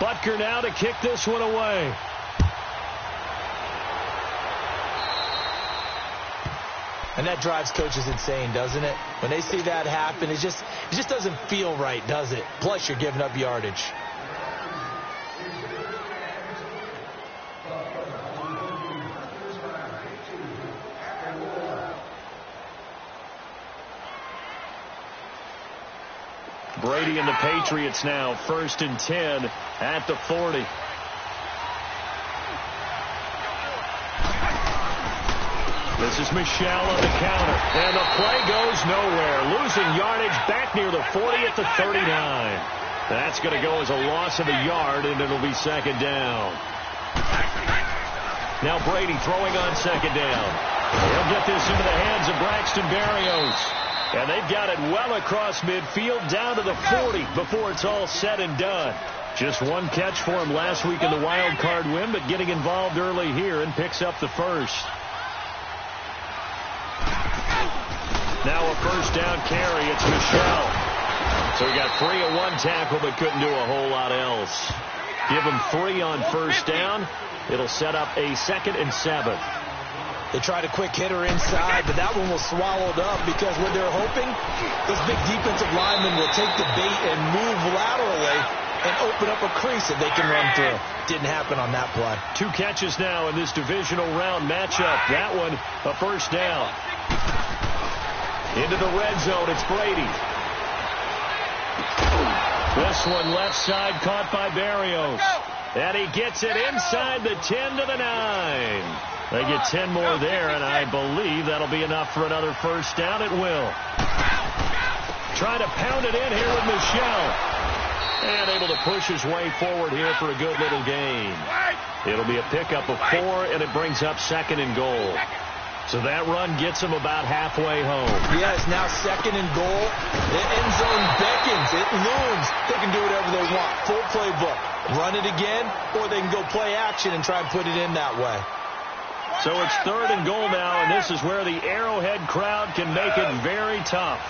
Butker now to kick this one away. And that drives coaches insane, doesn't it? When they see that happen, it just doesn't feel right, does it? Plus, you're giving up yardage. Brady and the Patriots now, 1st and 10 at the 40. This is Michelle on the counter, and the play goes nowhere. Losing yardage back near the 40 at the 39. That's going to go as a loss of a yard, and it'll be 2nd down. Now Brady throwing on 2nd down. He'll get this into the hands of Braxton Berrios. And they've got it well across midfield down to the 40 before it's all said and done. Just one catch for him last week in the wild card win, but getting involved early here and picks up the first. Now a 1st down carry. It's Michelle. So he got 3 at one tackle, but couldn't do a whole lot else. Give him 3 on 1st down. It'll set up a 2nd and 7. They tried a quick hitter inside, but that one was swallowed up because what they're hoping, those big defensive linemen will take the bait and move laterally and open up a crease that they can run through. Didn't happen on that play. 2 catches now in this divisional round matchup. That one, a 1st down. Into the red zone, it's Brady. This one left side caught by Berrios. And he gets it inside the 10 to the 9. They get 10 more there, and I believe that'll be enough for another 1st down. It will. Trying to pound it in here with Michelle. And able to push his way forward here for a good little gain. It'll be a pickup of 4, and it brings up 2nd and goal. So that run gets him about halfway home. Yeah, it's now 2nd and goal. The end zone beckons. It looms. They can do whatever they want. Full playbook. Run it again, or they can go play action and try and put it in that way. So it's 3rd and goal now, and this is where the Arrowhead crowd can make it very tough.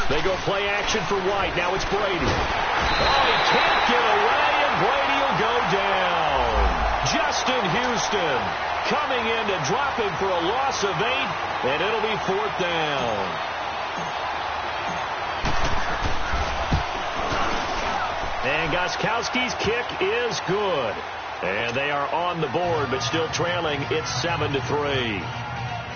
They go play action for White. Now it's Brady. Oh, he can't get away, and Brady will go down. Justin Houston coming in to drop him for a loss of 8, and it'll be 4th down. And Gostkowski's kick is good. And they are on the board, but still trailing. It's 7-3.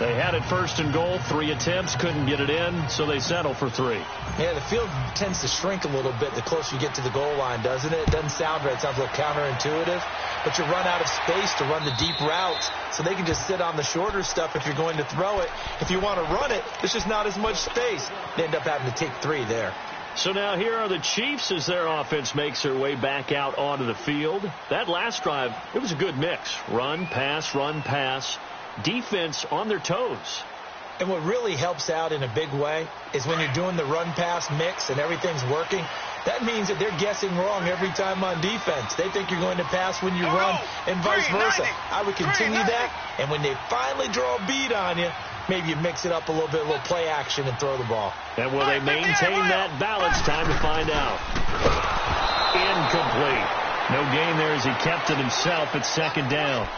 They had it 1st and goal, 3 attempts, couldn't get it in, so they settle for 3. Yeah, the field tends to shrink a little bit the closer you get to the goal line, doesn't it? It doesn't sound right. It sounds a little counterintuitive. But you run out of space to run the deep routes, so they can just sit on the shorter stuff if you're going to throw it. If you want to run it, there's just not as much space. They end up having to take 3 there. So now here are the Chiefs as their offense makes their way back out onto the field. That last drive, it was a good mix. Run, pass, defense on their toes. And what really helps out in a big way is when you're doing the run-pass mix and everything's working, that means that they're guessing wrong every time on defense. They think you're going to pass when you run and vice versa. I would continue that, and when they finally draw a bead on you, maybe you mix it up a little bit, a little play action, and throw the ball. And will they maintain that balance? Time to find out. Incomplete. No gain there as he kept it himself at 2nd down.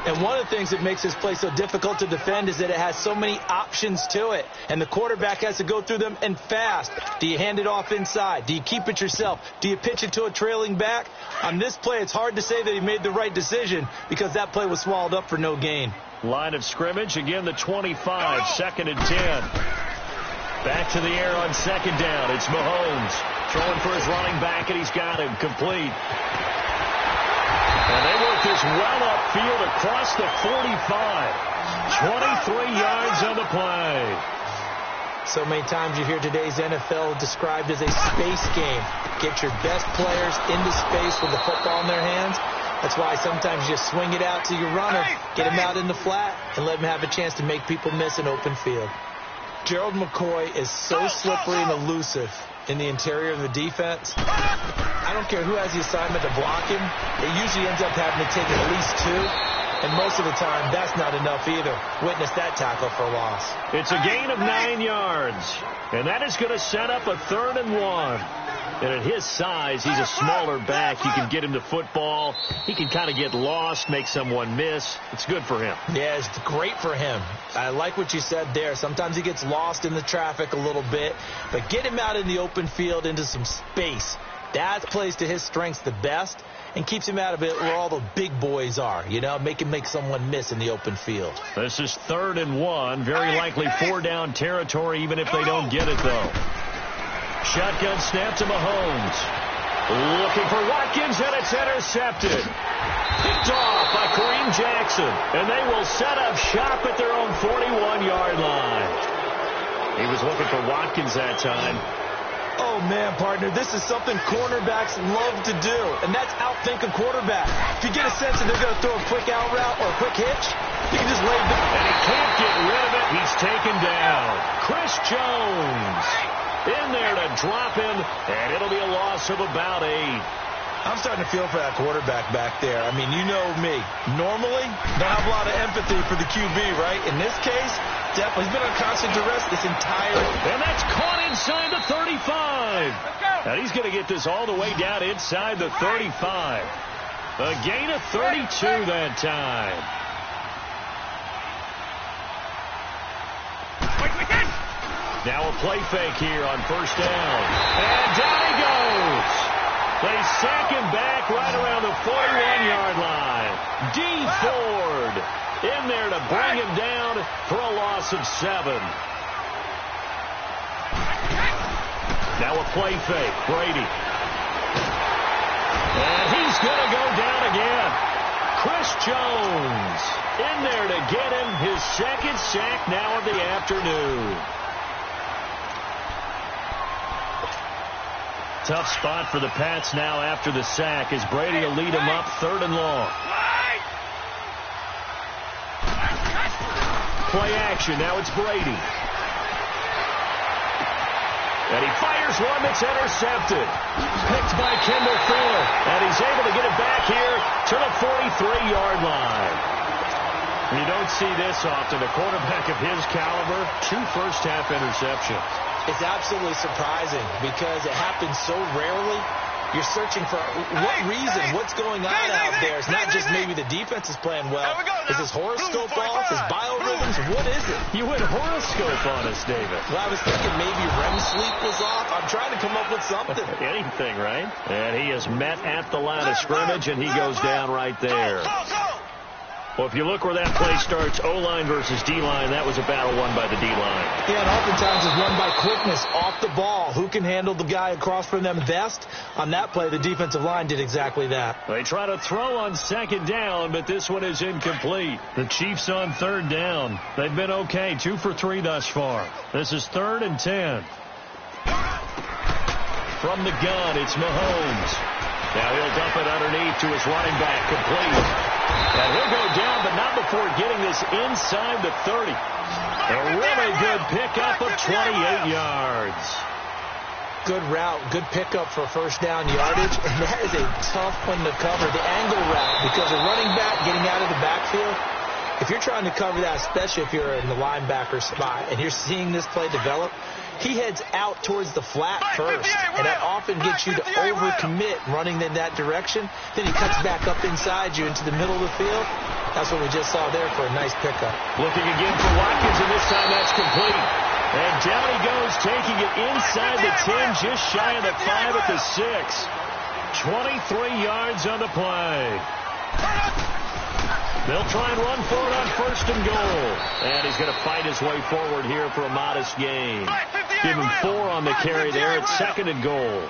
And one of the things that makes this play so difficult to defend is that it has so many options to it. And the quarterback has to go through them and fast. Do you hand it off inside? Do you keep it yourself? Do you pitch it to a trailing back? On this play, it's hard to say that he made the right decision because that play was swallowed up for no gain. Line of scrimmage, again the 25, 2nd and 10. Back to the air on 2nd down. It's Mahomes throwing for his running back, and he's got him complete. And they work this well upfield across the 45. 23 yards on the play. So many times you hear today's NFL described as a space game. Get your best players into space with the football in their hands. That's why sometimes you just swing it out to your runner, get him out in the flat, and let him have a chance to make people miss an open field. Gerald McCoy is so slippery and elusive in the interior of the defense. I don't care who has the assignment to block him. It usually ends up having to take at least 2. And most of the time, that's not enough either. Witness that tackle for a loss. It's a gain of 9 yards. And that is going to set up a 3rd and 1. And at his size, he's a smaller back. You can get him to football. He can kind of get lost, make someone miss. It's good for him. Yeah, it's great for him. I like what you said there. Sometimes he gets lost in the traffic a little bit. But get him out in the open field into some space. That plays to his strengths the best and keeps him out of it where all the big boys are. You know, make someone miss in the open field. This is 3rd and 1. Very likely 4-down territory, even if they don't get it, though. Shotgun snap to Mahomes. Looking for Watkins, and it's intercepted. Picked off by Kareem Jackson. And they will set up shop at their own 41-yard line. He was looking for Watkins that time. Oh, man, partner, this is something cornerbacks love to do, and that's outthink a quarterback. If you get a sense that they're going to throw a quick out route or a quick hitch, you can just lay it down. And he can't get rid of it. He's taken down. Chris Jones in there to drop him, and it'll be a loss of about 8. I'm starting to feel for that quarterback back there. I mean, you know me. Normally, don't have a lot of empathy for the QB, right? In this case, definitely. He's been on constant duress this entire... And that's caught inside the 35. And he's going to get this all the way down inside the 35. A gain of 32 that time. Now a play fake here on 1st down. And down he goes. They sack him back right around the 41-yard line. D. Ford in there to bring him down for a loss of 7. Now a play fake. Brady. And he's going to go down again. Chris Jones in there to get him his 2nd sack now of the afternoon. Tough spot for the Pats now after the sack as Brady will lead him up 3rd and long. Play action. Now it's Brady. And he fires one that's intercepted. Picked by Kendall Fuller. And he's able to get it back here to the 43-yard line. You don't see this often. A quarterback of his caliber, 2 first-half interceptions. It's absolutely surprising because it happens so rarely. You're searching for what reason, what's going on out there. It's not just maybe the defense is playing well. Is his horoscope off? His biorhythms? What is it? You went horoscope on us, David. Well, I was thinking maybe REM sleep was off. I'm trying to come up with something. Anything, right? And he is met at the line of scrimmage, and he goes down right there. Well, if you look where that play starts, O-line versus D-line, that was a battle won by the D-line. Yeah, and oftentimes it's won by quickness off the ball. Who can handle the guy across from them best? On that play, the defensive line did exactly that. They try to throw on 2nd down, but this one is incomplete. The Chiefs on 3rd down. They've been okay, 2 for 3 thus far. This is 3rd and 10. From the gun, it's Mahomes. Now he'll dump it underneath to his running back, complete. And he'll go down, but not before getting this inside the 30. A really good pickup of 28 yards. Good route, good pickup for 1st down yardage, and that is a tough one to cover, the angle route, because a running back getting out of the backfield, if you're trying to cover that, especially if you're in the linebacker spot, and you're seeing this play develop, he heads out towards the flat first, and that often gets you to overcommit running in that direction. Then he cuts back up inside you into the middle of the field. That's what we just saw there for a nice pickup. Looking again for Watkins, and this time that's complete. And down he goes, taking it inside the 10, just shy of the 5 at the 6. 23 yards on the play. They'll try and run for it on 1st and goal. And he's going to fight his way forward here for a modest gain. Give him 4 on the carry there at 2nd and goal.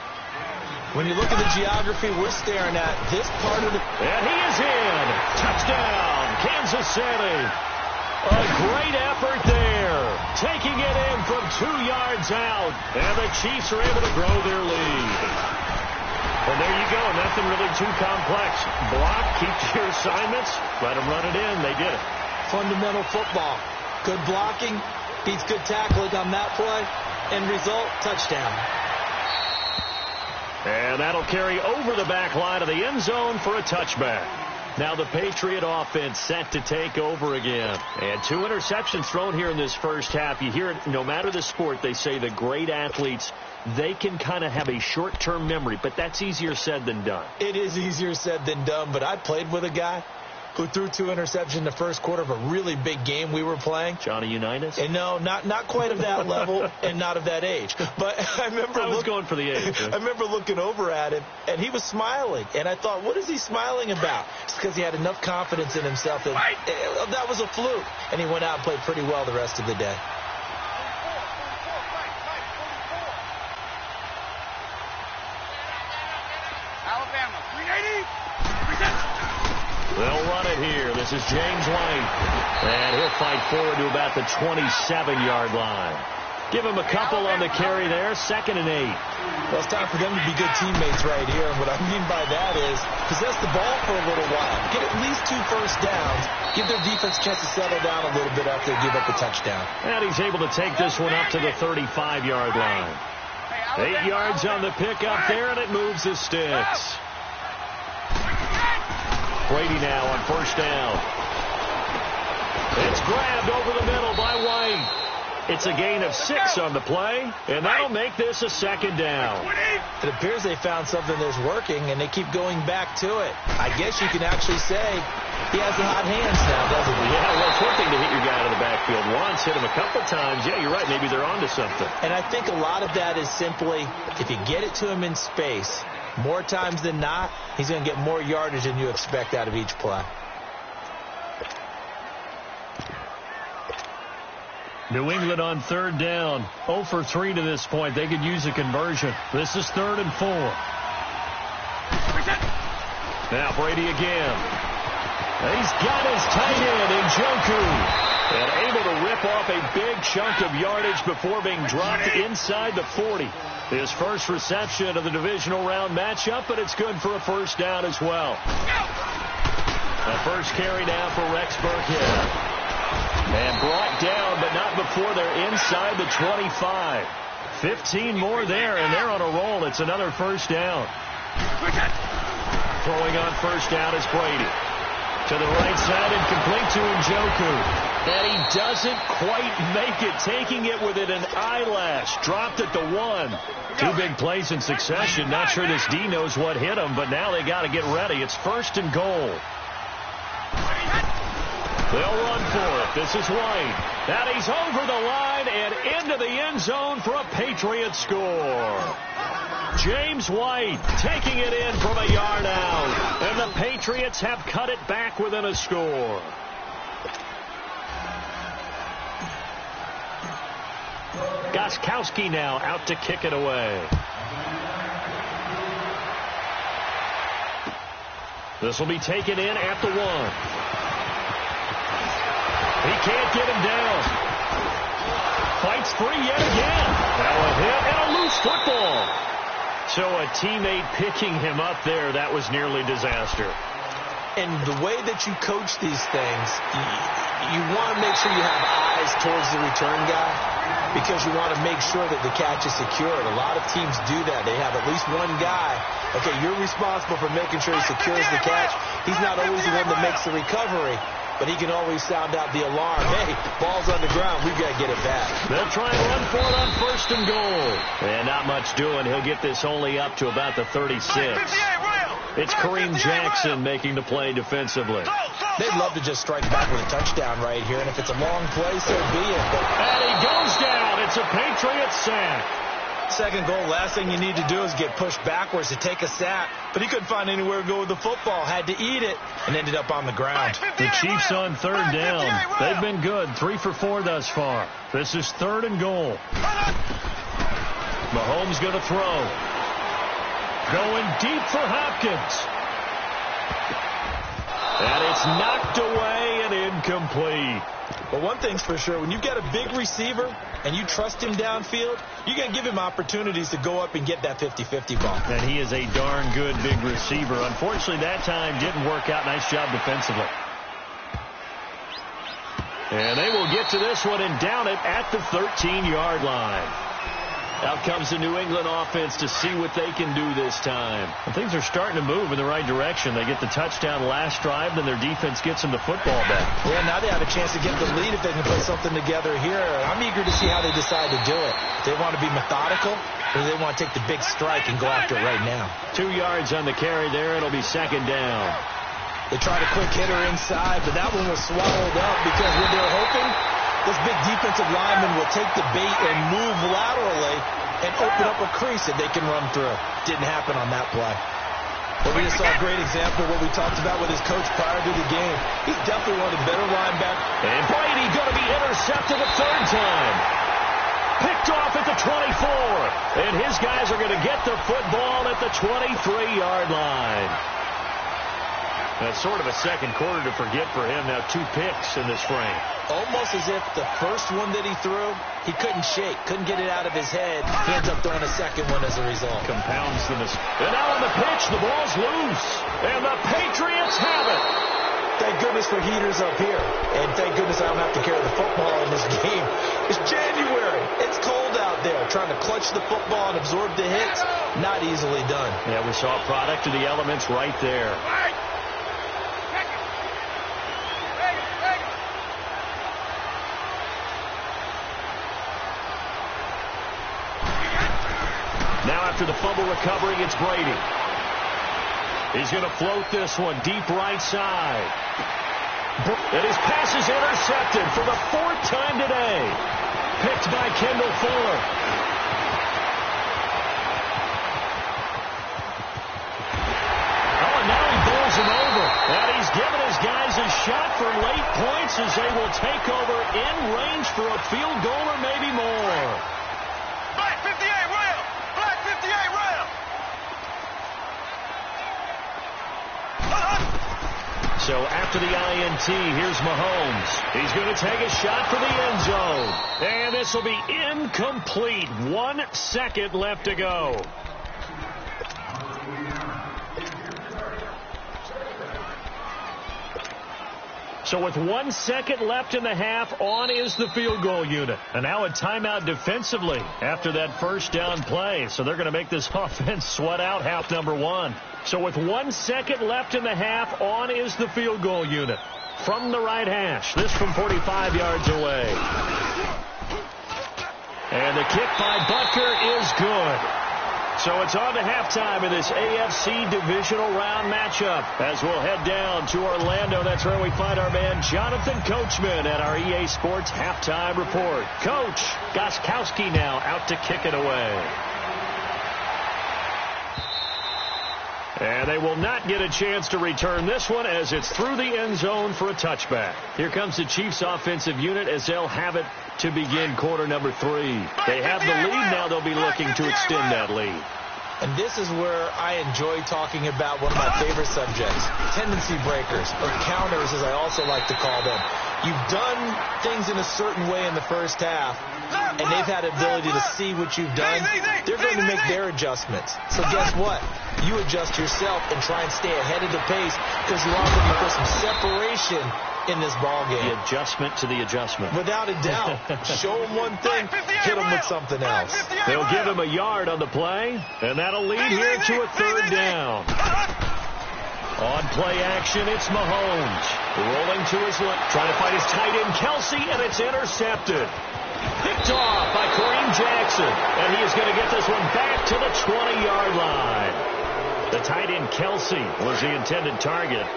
When you look at the geography, we're staring at this part of the... And he is in. Touchdown, Kansas City. A great effort there. Taking it in from 2 yards out. And the Chiefs are able to grow their lead. And there you go. Nothing really too complex. Block, keep your assignments, let them run it in. They did it. Fundamental football. Good blocking, beats good tackling on that play. End result, touchdown. And that'll carry over the back line of the end zone for a touchback. Now the Patriot offense set to take over again. And 2 interceptions thrown here in this first half. You hear it, no matter the sport, they say the great athletes, they can kind of have a short-term memory, but that's easier said than done. It is easier said than done, but I played with a guy who threw 2 interceptions in the first quarter of a really big game we were playing. Johnny Unitas? And no, not quite of that level and not of that age. But I was going for the age. I remember looking over at him, and he was smiling. And I thought, what is he smiling about? It's because he had enough confidence in himself that that was a fluke. And he went out and played pretty well the rest of the day. Alabama, 380. They'll run it here. This is James White. And he'll fight forward to about the 27-yard line. Give him a couple on the carry there. 2nd and 8. Well, it's time for them to be good teammates right here. And what I mean by that is possess the ball for a little while. Get at least 2 first downs. Give their defense a chance to settle down a little bit after they give up a touchdown. And he's able to take this one up to the 35-yard line. 8 yards on the pickup there, and it moves the sticks. Brady now on first down. It's grabbed over the middle by White. It's a gain of 6 on the play, and that'll make this a 2nd down. It appears they found something that's working, and they keep going back to it. I guess you can actually say he has the hot hands now, doesn't he? Yeah, well, it's one thing to hit your guy out of the backfield once, hit him a couple times. Yeah, you're right. Maybe they're onto something. And I think a lot of that is simply if you get it to him in space, more times than not, he's going to get more yardage than you expect out of each play. New England on 3rd down. 0 for 3 to this point. They could use a conversion. This is 3rd and 4. Now Brady again. He's got his tight end, Njoku. And able to rip off a big chunk of yardage before being dropped inside the 40. His first reception of the divisional round matchup, but it's good for a first down as well. The first carry now for Rex Burkhead. And brought down, but not before they're inside the 25. 15 more there, and they're on a roll. It's another first down. Throwing on first down is Brady. To the right side and complete to Njoku. And he doesn't quite make it, taking it within an eyelash. Dropped at the 1. 2 big plays in succession. Not sure this D knows what hit him, but now they got to get ready. It's 1st and goal. They'll run for it. This is White. And he's over the line and into the end zone for a Patriot score. James White taking it in from a yard out. And the Patriots have cut it back within a score. Gostkowski now out to kick it away. This will be taken in at the 1. He can't get him down. Fights free yet again. Now a hit and a loose football. So a teammate picking him up there, that was nearly disaster. And the way that you coach these things, you want to make sure you have eyes towards the return guy because you want to make sure that the catch is secured. A lot of teams do that. They have at least one guy. Okay, you're responsible for making sure he secures the catch. He's not always the one that makes the recovery, but he can always sound out the alarm. Hey, ball's on the ground. We've got to get it back. They'll try and run for it on 1st and goal. And not much doing. He'll get this only up to about the 36. It's Kareem Jackson making the play defensively. They'd love to just strike back with a touchdown right here, and if it's a long play, so be it. And he goes down. It's a Patriot sack. 2nd goal, last thing you need to do is get pushed backwards to take a sack. But he couldn't find anywhere to go with the football. Had to eat it and ended up on the ground. The Chiefs on 3rd down. They've been good. 3 for 4 thus far. This is 3rd and goal. Mahomes going to throw. Going deep for Hopkins. And it's knocked away and incomplete. But one thing's for sure, when you've got a big receiver and you trust him downfield, you're going to give him opportunities to go up and get that 50-50 ball. And he is a darn good big receiver. Unfortunately, that time didn't work out. Nice job defensively. And they will get to this one and down it at the 13-yard line. Out comes the New England offense to see what they can do this time. And things are starting to move in the right direction. They get the touchdown last drive, then their defense gets them the football back. Yeah, now they have a chance to get the lead if they can put something together here. I'm eager to see how they decide to do it. They want to be methodical, or they want to take the big strike and go after it right now. 2 yards on the carry there. It'll be second down. They tried a quick hitter inside, but that one was swallowed up because what they're hoping, this big defensive lineman will take the bait and move laterally and open up a crease that they can run through. Didn't happen on that play. But we just saw a great example of what we talked about with his coach prior to the game. He's definitely one of the better linebackers. And Brady going to be intercepted a third time. Picked off at the 24. And his guys are going to get the football at the 23-yard line. That's sort of a second quarter to forget for him. Now 2 picks in this frame. Almost as if the first one that he threw, he couldn't shake, couldn't get it out of his head. He ends up throwing a second one as a result. Compounds the mistake. And now on the pitch, the ball's loose. And the Patriots have it. Thank goodness for heaters up here. And thank goodness I don't have to carry the football in this game. It's January. It's cold out there. Trying to clutch the football and absorb the hits, not easily done. Yeah, we saw a product of the elements right there. Now after the fumble recovery, it's Brady. He's going to float this one deep right side. And his pass is intercepted for the 4th time today. Picked by Kendall Fuller. Oh, and now he bowls him over. And he's given his guys a shot for late points as they will take over in range for a field goal or maybe more. Black 58, rail! Black 58, rail! So after the INT, here's Mahomes. He's going to take a shot for the end zone. And this will be incomplete. 1 second left to go. So with 1 second left in the half, on is the field goal unit. And now a timeout defensively after that first down play. So they're going to make this offense sweat out half number 1. So with 1 second left in the half, on is the field goal unit. From the right hash. This from 45 yards away. And the kick by Butker is good. So it's on to halftime in this AFC divisional round matchup. As we'll head down to Orlando, that's where we find our man Jonathan Coachman at our EA Sports halftime report. Coach Gostkowski now out to kick it away. And they will not get a chance to return this one as it's through the end zone for a touchback. Here comes the Chiefs offensive unit as they'll have it to begin quarter number 3. They have the lead now. They'll be looking to extend that lead. And this is where I enjoy talking about one of my favorite subjects, tendency breakers, or counters as I also like to call them. You've done things in a certain way in the first half, and they've had the ability to see what you've done. They're going to make their adjustments. So guess what? You adjust yourself and try and stay ahead of the pace because you are looking for some separation in this ball game. The adjustment to the adjustment. Without a doubt. Show them one thing, hit them with something else. They'll give him a yard on the play, and that'll lead here to a third down. On play action, it's Mahomes. Rolling to his left, trying to find his tight end, Kelsey, and it's intercepted. Picked off by Kareem Jackson, and he is going to get this one back to the 20-yard line. The tight end, Kelsey, was the intended target.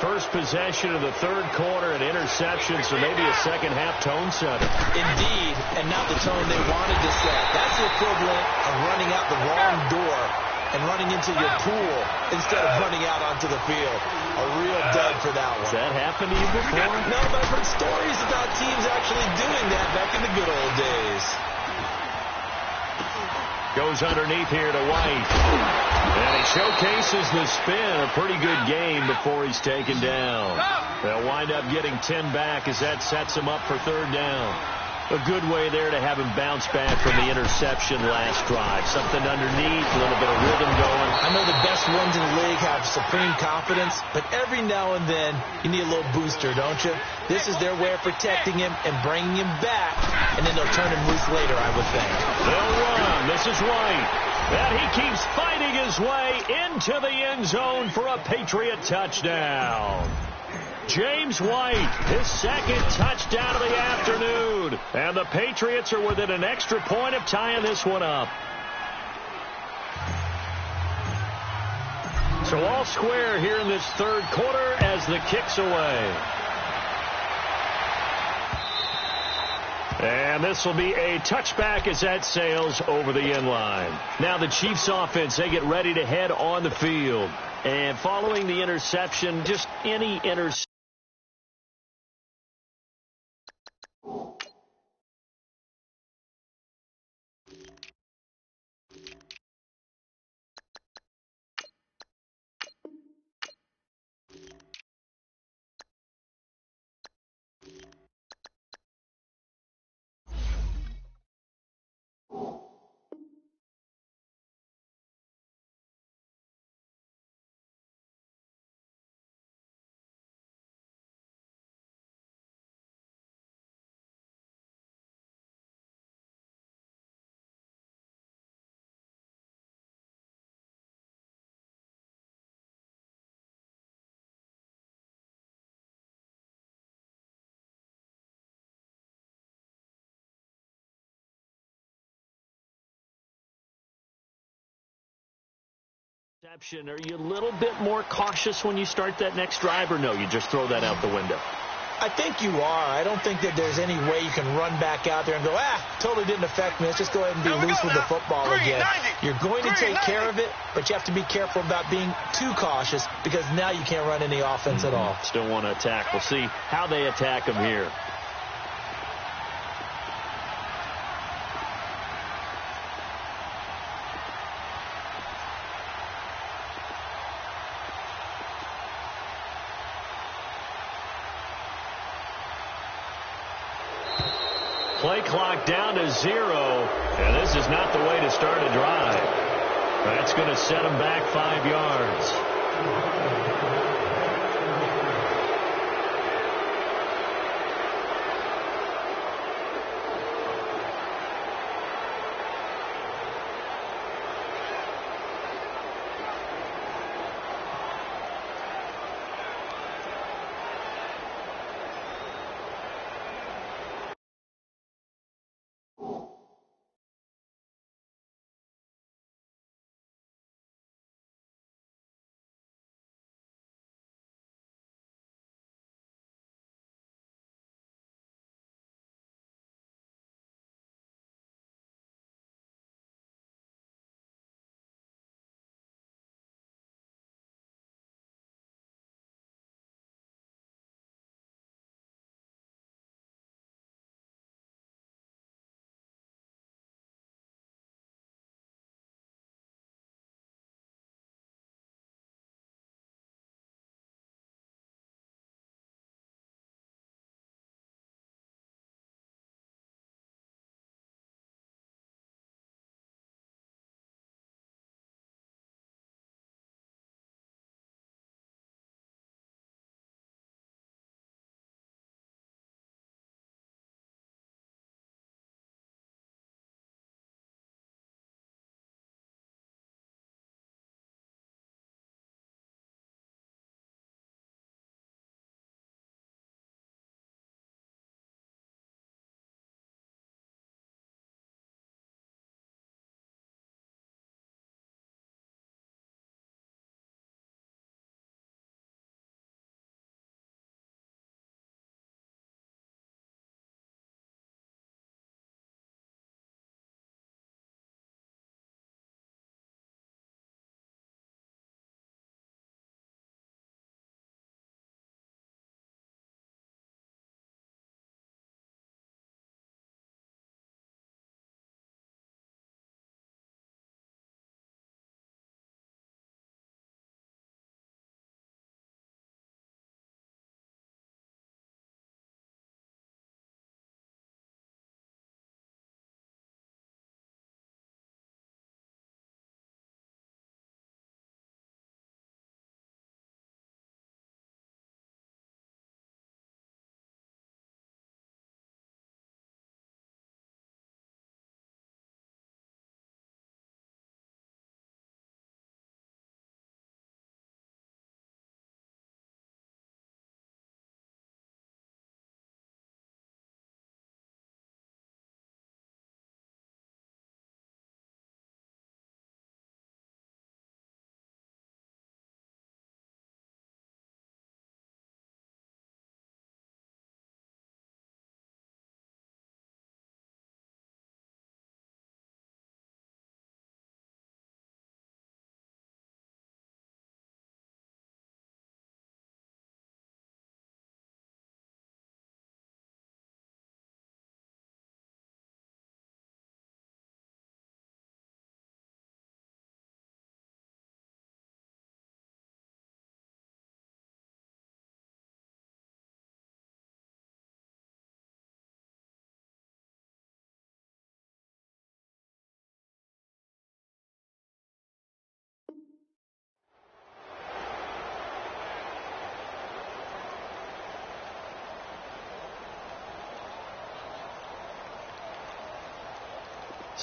First possession of the third quarter, an interception, so maybe a second-half tone setter. Indeed, and not the tone they wanted to set. That's the equivalent of running out the wrong door and running into your pool instead of running out onto the field. A real dud for that one. Has that happened to you before? No, but I've heard stories about teams actually doing that back in the good old days. Goes underneath here to White. And he showcases the spin. A pretty good game before he's taken down. They'll wind up getting 10 back as that sets him up for third down. A good way there to have him bounce back from the interception last drive. Something underneath, a little bit of rhythm going. I know the best ones in the league have supreme confidence, but every now and then you need a little booster, don't you? This is their way of protecting him and bringing him back, and then they'll turn him loose later, I would think. They'll run. This is White. And he keeps fighting his way into the end zone for a Patriot touchdown. James White, his second touchdown of the afternoon. And the Patriots are within an extra point of tying this one up. So all square here in this third quarter as the kick's away. And this will be a touchback as that sails over the end line. Now the Chiefs offense, they get ready to head on the field. And following the interception, just any interception. Are you a little bit more cautious when you start that next drive, or no, you just throw that out the window? I think you are. I don't think that there's any way you can run back out there and go, totally didn't affect me. Let's just go ahead and be loose with the football again. You're going to take care of it, but you have to be careful about being too cautious because now you can't run any offense at all. Still want to attack. We'll see how they attack them here. Play clock down to 0, and this is not the way to start a drive. That's going to set them back 5 yards.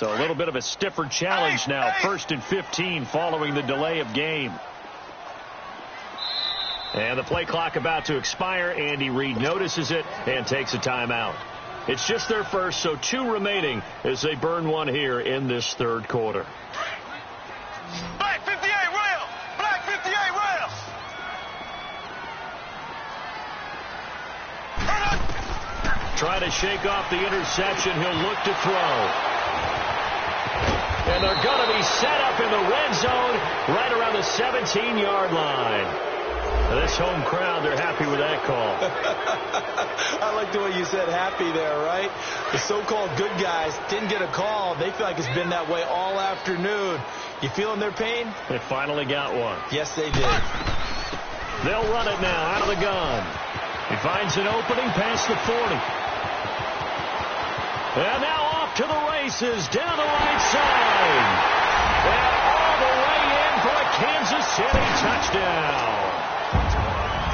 So a little bit of a stiffer challenge now. 1st and 15 following the delay of game. And the play clock about to expire. Andy Reid notices it and takes a timeout. It's just their first, so 2 remaining as they burn one here in this 3rd quarter. Black 58 rail! Black 58 rail! Trying to shake off the interception. He'll look to throw. And they're going to be set up in the red zone right around the 17-yard line. This home crowd, they're happy with that call. I like the way you said happy there, right? The so-called good guys didn't get a call. They feel like it's been that way all afternoon. You feeling their pain? They finally got one. Yes, they did. They'll run it now out of the gun. He finds an opening past the 40. And now off to the races down the right side. And all the way in for a Kansas City touchdown.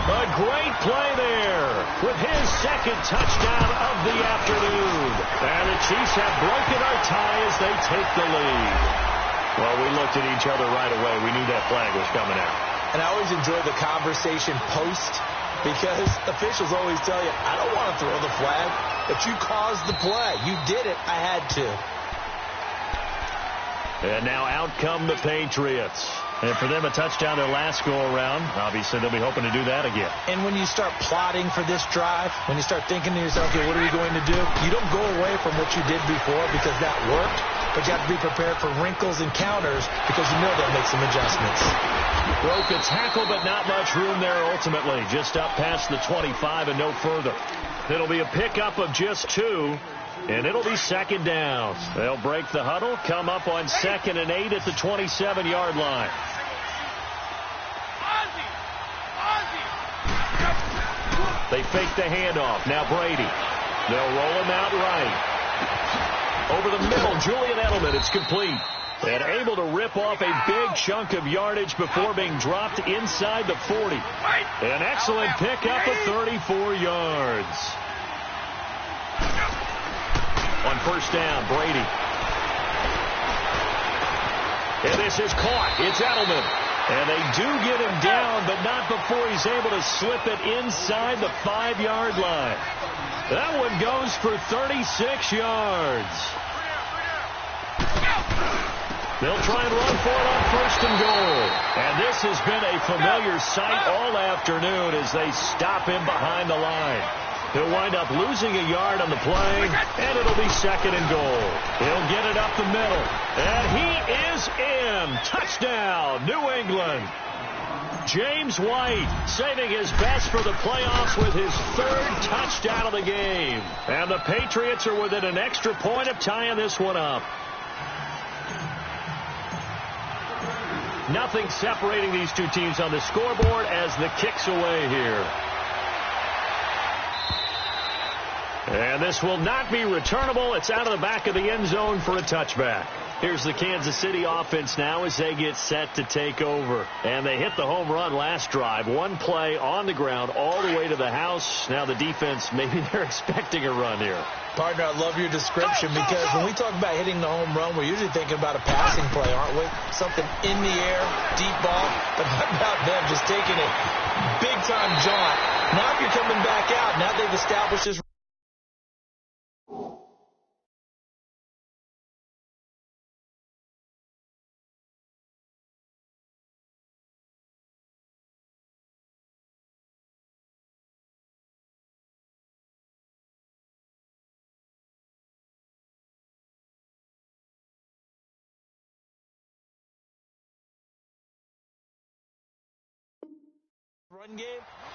A great play there with his 2nd touchdown of the afternoon. And the Chiefs have broken our tie as they take the lead. Well, we looked at each other right away. We knew that flag was coming out. And I always enjoy the conversation post because officials always tell you, I don't want to throw the flag, but you caused the play. You did it. I had to. And now out come the Patriots. And for them, a touchdown their last go-around. Obviously, they'll be hoping to do that again. And when you start plotting for this drive, when you start thinking to yourself, okay, what are we going to do? You don't go away from what you did before because that worked, but you have to be prepared for wrinkles and counters because you know they'll make some adjustments. Broke a tackle, but not much room there ultimately. Just up past the 25 and no further. It'll be a pickup of just 2. And it'll be 2nd down. They'll break the huddle, come up on 2nd and 8 at the 27-yard line. They fake the handoff. Now Brady. They'll roll him out right. Over the middle, Julian Edelman. It's complete. And able to rip off a big chunk of yardage before being dropped inside the 40. An excellent pickup of 34 yards. On 1st down, Brady. And this is caught. It's Edelman. And they do get him down, but not before he's able to slip it inside the 5-yard line. That one goes for 36 yards. They'll try and run for it on 1st and goal. And this has been a familiar sight all afternoon as they stop him behind the line. He'll wind up losing a yard on the play, and it'll be 2nd and goal. He'll get it up the middle, and he is in. Touchdown, New England. James White saving his best for the playoffs with his 3rd touchdown of the game. And the Patriots are within an extra point of tying this one up. Nothing separating these two teams on the scoreboard as the kick's away here. And this will not be returnable. It's out of the back of the end zone for a touchback. Here's the Kansas City offense now as they get set to take over. And they hit the home run last drive. One play on the ground all the way to the house. Now the defense, maybe they're expecting a run here. Partner, I love your description because when we talk about hitting the home run, we're usually thinking about a passing play, aren't we? Something in the air, deep ball. But how about them just taking a big-time jaunt? Now if you're coming back out, now they've established this. Run game,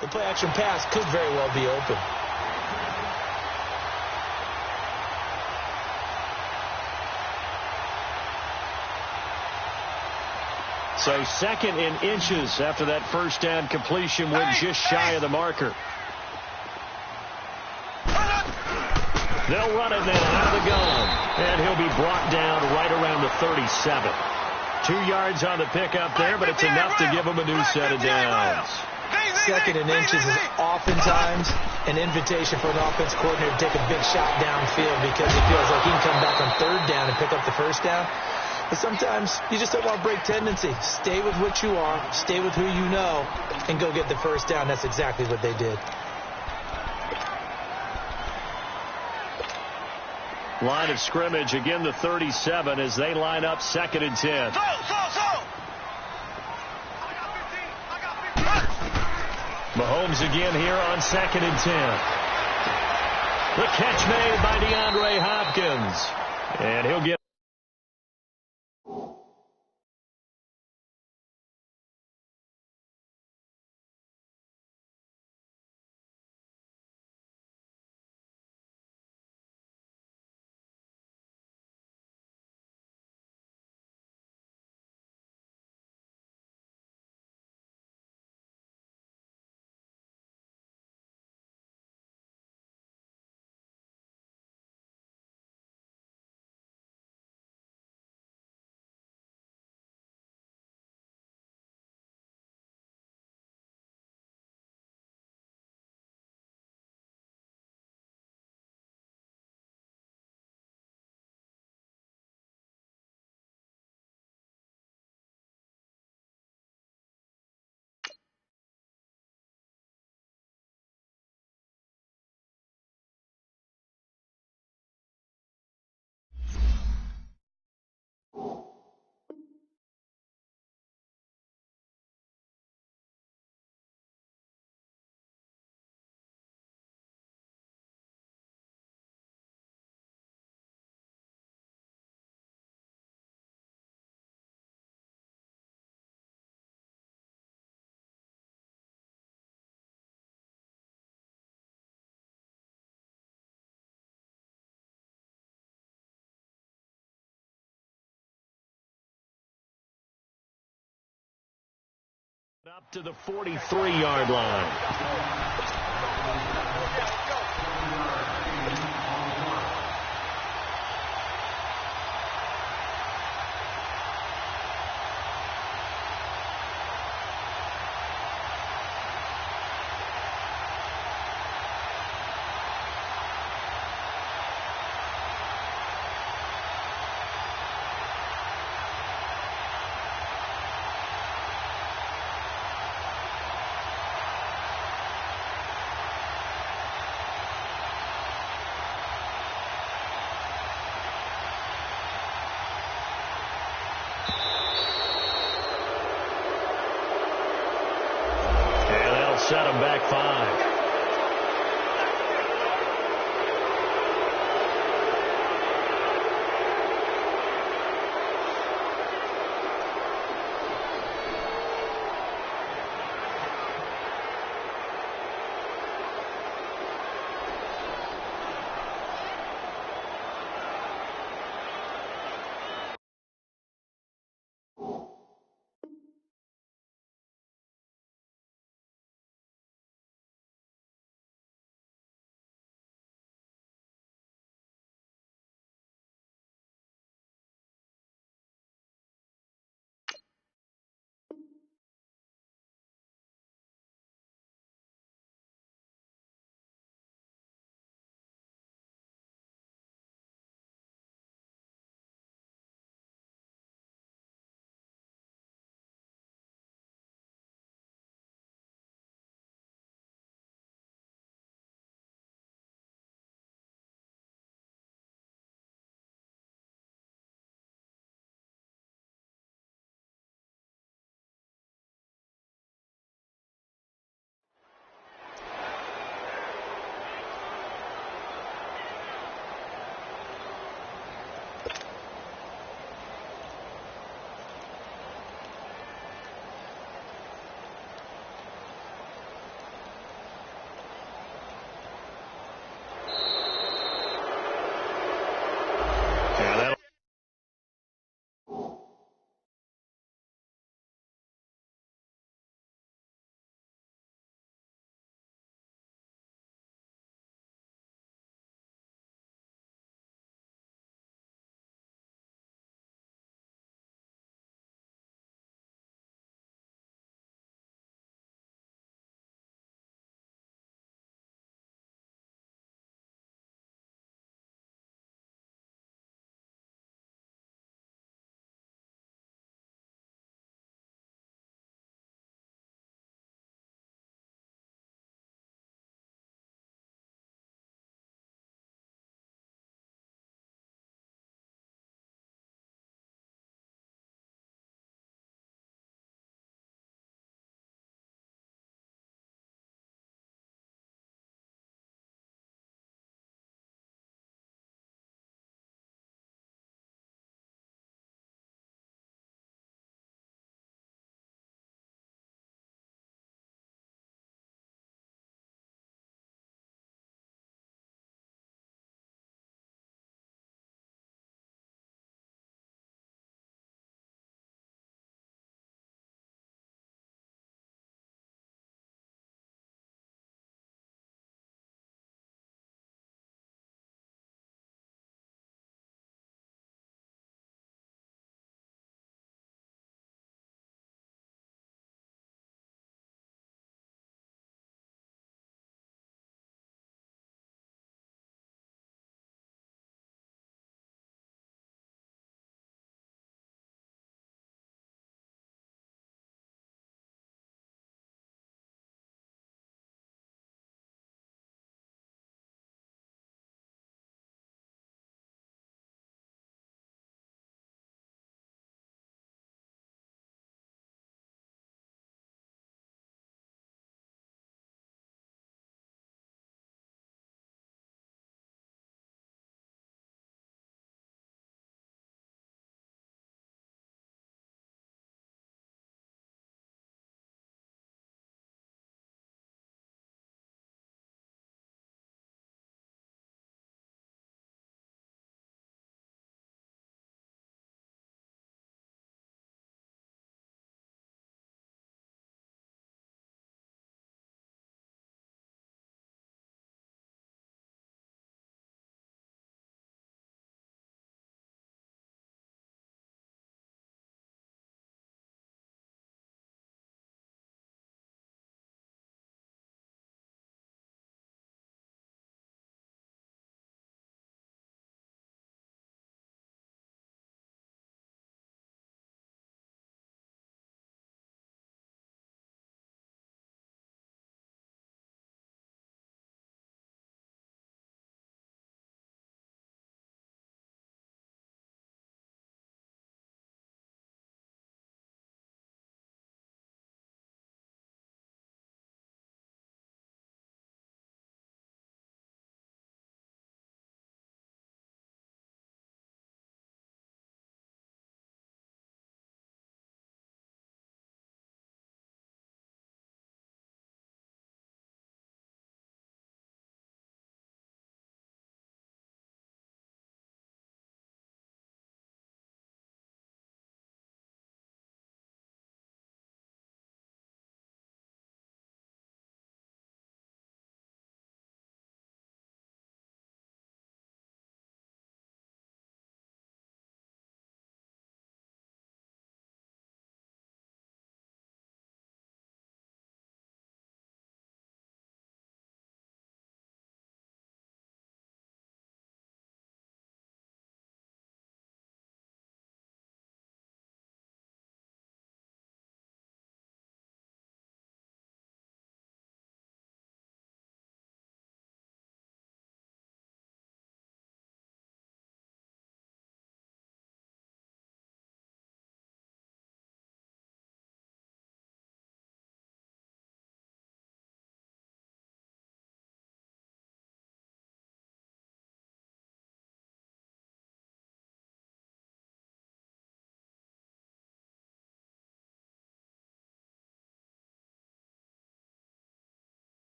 the play action pass could very well be open. So 2nd in inches after that 1st down completion went just shy of the marker. They'll run it now out of the gun. And he'll be brought down right around the 37. 2 yards on the pickup there, but it's enough to give him a new set of downs. second and inches is oftentimes an invitation for an offense coordinator to take a big shot downfield because he feels like he can come back on third down and pick up the first down. But sometimes you just don't want to break tendency. Stay with what you are, stay with who you know, and go get the first down. That's exactly what they did. Line of scrimmage, again the 37 as they line up 2nd and 10. Mahomes again here on 2nd and 10. The catch made by DeAndre Hopkins. And he'll get up to the 43-yard line. And that'll set them back 5.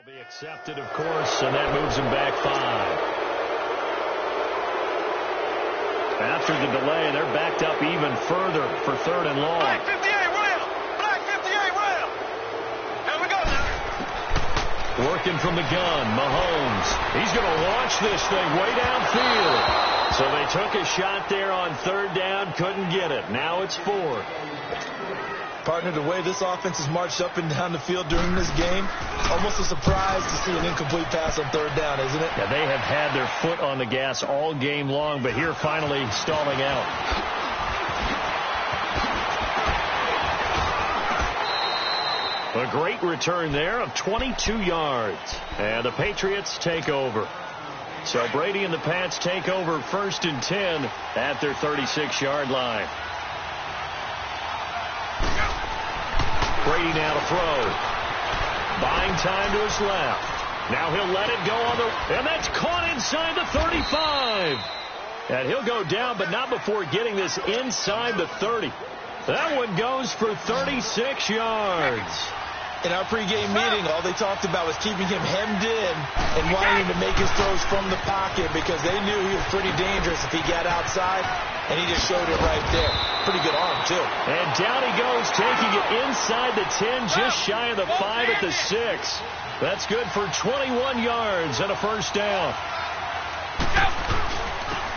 Will be accepted, of course, and that moves him back 5. After the delay, they're backed up even further for 3rd and long. Black 58, rail! Black 58, rail! Here we go now. Working from the gun, Mahomes. He's going to launch this thing way downfield. So they took a shot there on 3rd down, couldn't get it. Now it's 4. Partner, the way this offense has marched up and down the field during this game, almost a surprise to see an incomplete pass on 3rd down, isn't it? Yeah, they have had their foot on the gas all game long, but here finally stalling out. A great return there of 22 yards. And the Patriots take over. So Brady and the Pats take over 1st and 10 at their 36-yard line. Brady now to throw. Buying time to his left. Now he'll let it go on the... And that's caught inside the 35. And he'll go down, but not before getting this inside the 30. That one goes for 36 yards. In our pregame meeting, all they talked about was keeping him hemmed in and wanting him to make his throws from the pocket because they knew he was pretty dangerous if he got outside, and he just showed it right there. Pretty good arm, too. And down he goes, taking it inside the 10, just shy of the 5 at the 6. That's good for 21 yards and a 1st down.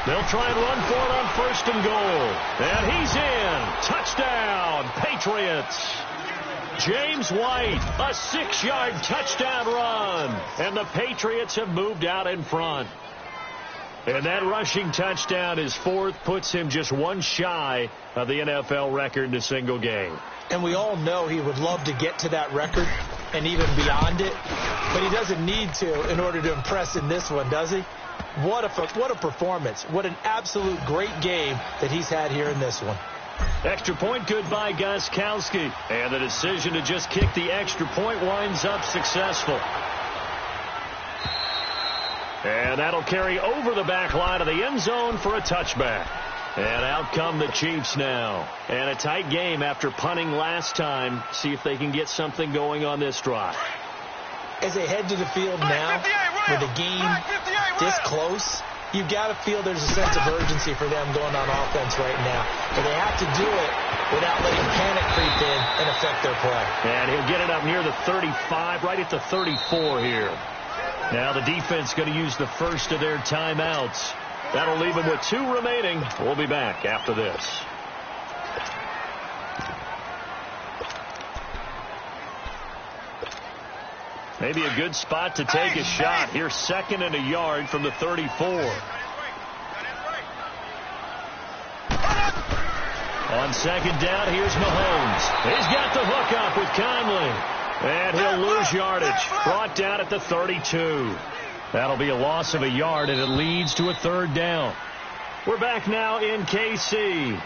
They'll try and run for it on 1st and goal. And he's in. Touchdown, Patriots. James White, a 6-yard touchdown run. And the Patriots have moved out in front. And that rushing touchdown, his fourth, puts him just one shy of the NFL record in a single game. And we all know he would love to get to that record and even beyond it, but he doesn't need to in order to impress in this one, does he? What a performance. What an absolute great game that he's had here in this one. Extra point good by Gostkowski. And the decision to just kick the extra point winds up successful. And that'll carry over the back line of the end zone for a touchback. And out come the Chiefs now. And a tight game after punting last time. See if they can get something going on this drive. As they head to the field now, with the game this close, you've got to feel there's a sense of urgency for them going on offense right now. But they have to do it without letting panic creep in and affect their play. And he'll get it up near the 35, right at the 34 here. Now the defense going to use the first of their timeouts. That'll leave them with 2 remaining. We'll be back after this. Maybe a good spot to take a shot. Here's 2nd and a yard from the 34. On 2nd down, here's Mahomes. He's got the hook up with Conley. And he'll lose yardage. Brought down at the 32. That'll be a loss of a yard, and it leads to a 3rd down. We're back now in KC.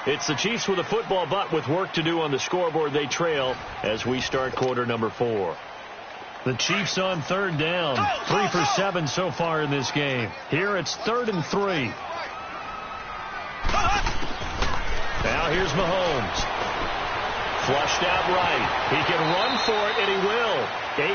It's the Chiefs with a football, but with work to do on the scoreboard, they trail as we start quarter number 4. The Chiefs on 3rd down. 3 for 7 so far in this game. Here it's 3rd and 3. Now here's Mahomes. Flushed out right. He can run for it, and he will.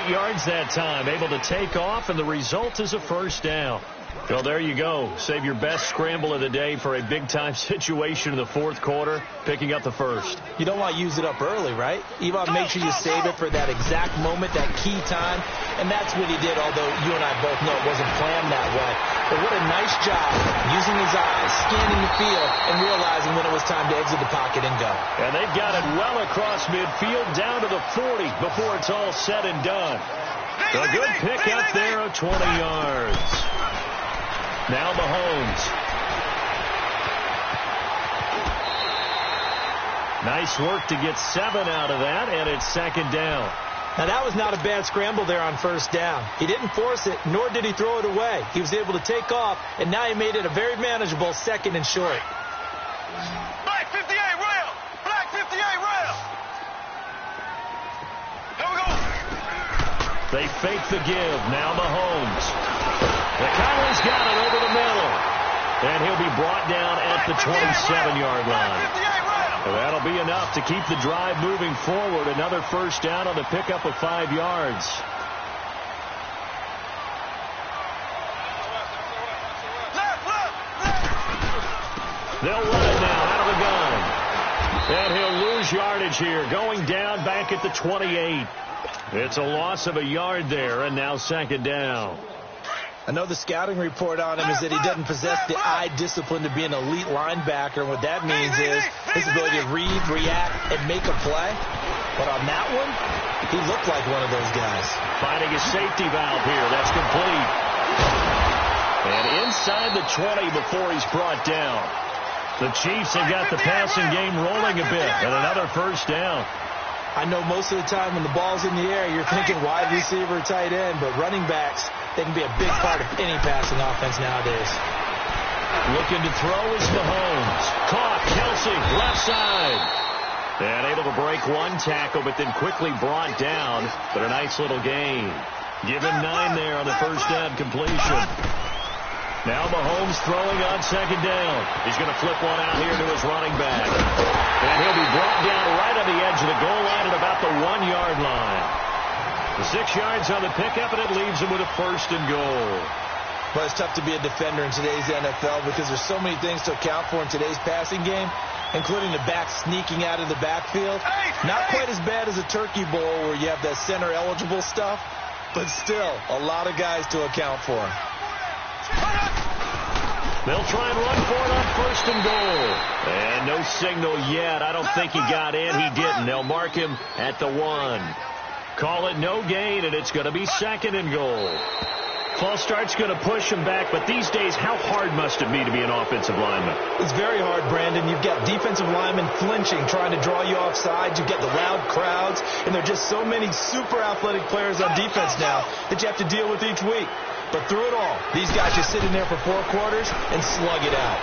8 yards that time. Able to take off, and the result is a 1st down. Well, there you go. Save your best scramble of the day for a big-time situation in the 4th quarter, picking up the 1st. You don't want to use it up early, right? You want to make sure you save it for that exact moment, that key time, and that's what he did, although you and I both know it wasn't planned that way. But what a nice job using his eyes, scanning the field, and realizing when it was time to exit the pocket and go. And they've got it well across midfield, down to the 40 before it's all said and done. A good pickup there of 20 yards. Now Mahomes. Nice work to get 7 out of that, and it's 2nd down. Now, that was not a bad scramble there on 1st down. He didn't force it, nor did he throw it away. He was able to take off, and now he made it a very manageable 2nd and short. Black 58 rail! Black 58 rail! Here we go! They fake the give. Now Mahomes. Conley's got it over the middle. And he'll be brought down at the 27-yard line. That'll be enough to keep the drive moving forward. Another 1st down on the pickup of 5 yards. They'll run it now out of the gun. And he'll lose yardage here. Going down back at the 28. It's a loss of a yard there, and now 2nd down. I know the scouting report on him is that he doesn't possess the eye discipline to be an elite linebacker. What that means is his ability to read, react, and make a play. But on that one, he looked like one of those guys. Finding a safety valve here. That's complete. And inside the 20 before he's brought down. The Chiefs have got the passing game rolling a bit. And another 1st down. I know most of the time when the ball's in the air, you're thinking wide receiver, tight end, but running backs, they can be a big part of any passing offense nowadays. Looking to throw is Mahomes. Caught. Kelsey, left side. And able to break one tackle, but then quickly brought down. But a nice little gain. Give him 9 there on the 1st down completion. Now Mahomes throwing on 2nd down. He's going to flip one out here to his running back. And he'll be brought down right on the edge of the goal line at about the 1-yard line. The 6 yards on the pickup, and it leaves him with a 1st and goal. Well, it's tough to be a defender in today's NFL because there's so many things to account for in today's passing game, including the back sneaking out of the backfield. Not quite as bad as a turkey bowl where you have that center-eligible stuff, but still a lot of guys to account for. They'll try and run for it on 1st and goal. And no signal yet. I don't think he got in. He didn't. They'll mark him at the 1. Call it no gain, and it's going to be 2nd and goal. False start's going to push him back, but these days, how hard must it be to be an offensive lineman? It's very hard, Brandon. You've got defensive linemen flinching, trying to draw you offside. You've got the loud crowds, and there are just so many super athletic players on defense now that you have to deal with each week. But through it all, these guys just sit in there for 4 quarters and slug it out.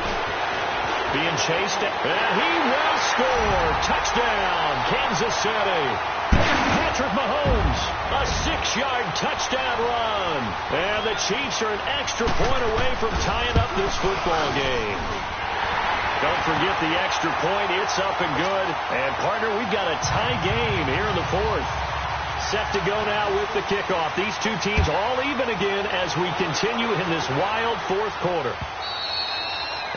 Being chased, and he will score. Touchdown, Kansas City. Patrick Mahomes, a 6-yard touchdown run. And the Chiefs are an extra point away from tying up this football game. Don't forget the extra point. It's up and good. And, partner, we've got a tie game here in the 4th. Set to go now with the kickoff. These two teams all even again as we continue in this wild 4th quarter.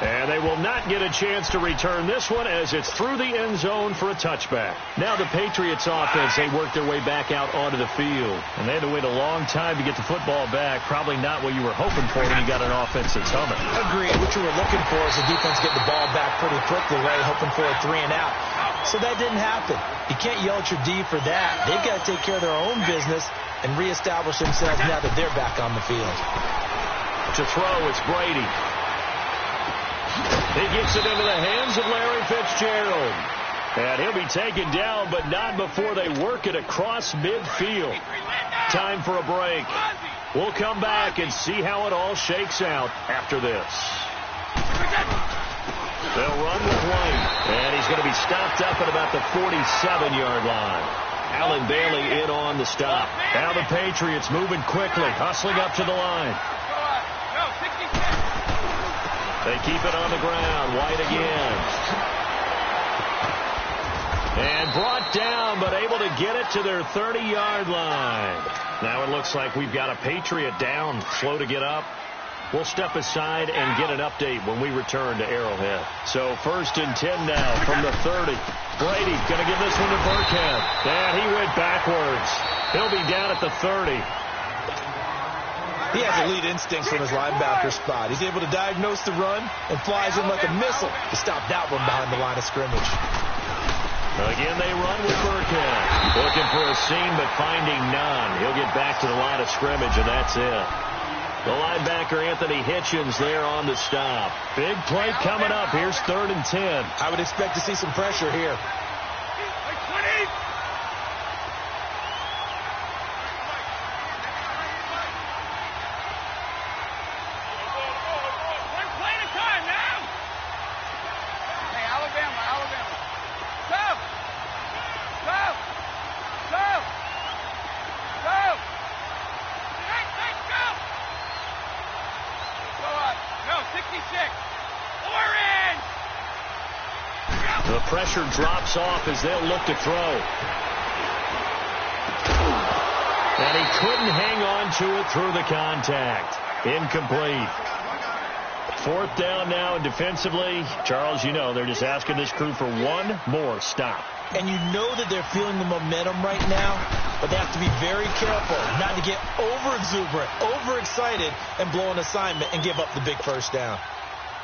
And they will not get a chance to return this one as it's through the end zone for a touchback. Now the Patriots offense, they work their way back out onto the field. And they had to wait a long time to get the football back. Probably not what you were hoping for when you got an offense that's humming. Agreed. What you were looking for is the defense get the ball back pretty quickly, right? Hoping for a 3 and out. So that didn't happen. You can't yell at your D for that. They've got to take care of their own business and reestablish themselves now that they're back on the field. To throw, it's Brady. He gets it into the hands of Larry Fitzgerald. And he'll be taken down, but not before they work it across midfield. Time for a break. We'll come back and see how it all shakes out after this. They'll run with White. And he's going to be stopped up at about the 47-yard line. Alan Bailey in on the stop. Now the Patriots moving quickly, hustling up to the line. They keep it on the ground. White again. And brought down, but able to get it to their 30-yard line. Now it looks like we've got a Patriot down, slow to get up. We'll step aside and get an update when we return to Arrowhead. So 1st and 10 now from the 30. Brady going to give this one to Burkhead. And he went backwards. He'll be down at the 30. He has elite instincts from his linebacker spot. He's able to diagnose the run and flies in like a missile to stop that one behind the line of scrimmage. Again, they run with Burkhead. Looking for a seam, but finding none. He'll get back to the line of scrimmage, and that's it. The linebacker, Anthony Hitchens, there on the stop. Big play coming up. Here's 3rd and 10. I would expect to see some pressure here. The pressure drops off as they'll look to throw. And he couldn't hang on to it through the contact. Incomplete. 4th down now, and defensively, Charles, you know, they're just asking this crew for one more stop. And you know that they're feeling the momentum right now, but they have to be very careful not to get over-exuberant, overexcited, and blow an assignment and give up the big 1st down.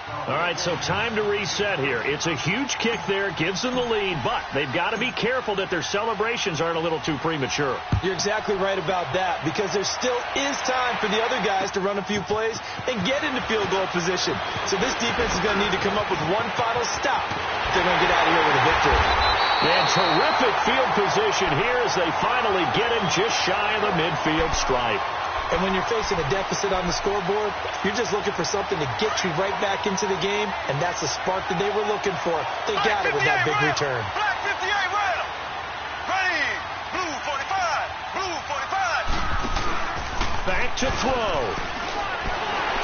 All right, so time to reset here. It's a huge kick there, gives them the lead, but they've got to be careful that their celebrations aren't a little too premature. You're exactly right about that, because there still is time for the other guys to run a few plays and get into field goal position. So this defense is going to need to come up with one final stop if they're going to get out of here with a victory. And terrific field position here as they finally get him just shy of the midfield stripe. And when you're facing a deficit on the scoreboard, you're just looking for something to get you right back into the game, and that's the spark that they were looking for. They got it with that big return. Black 58 round. Ready. Blue 45. Blue 45. Back to throw.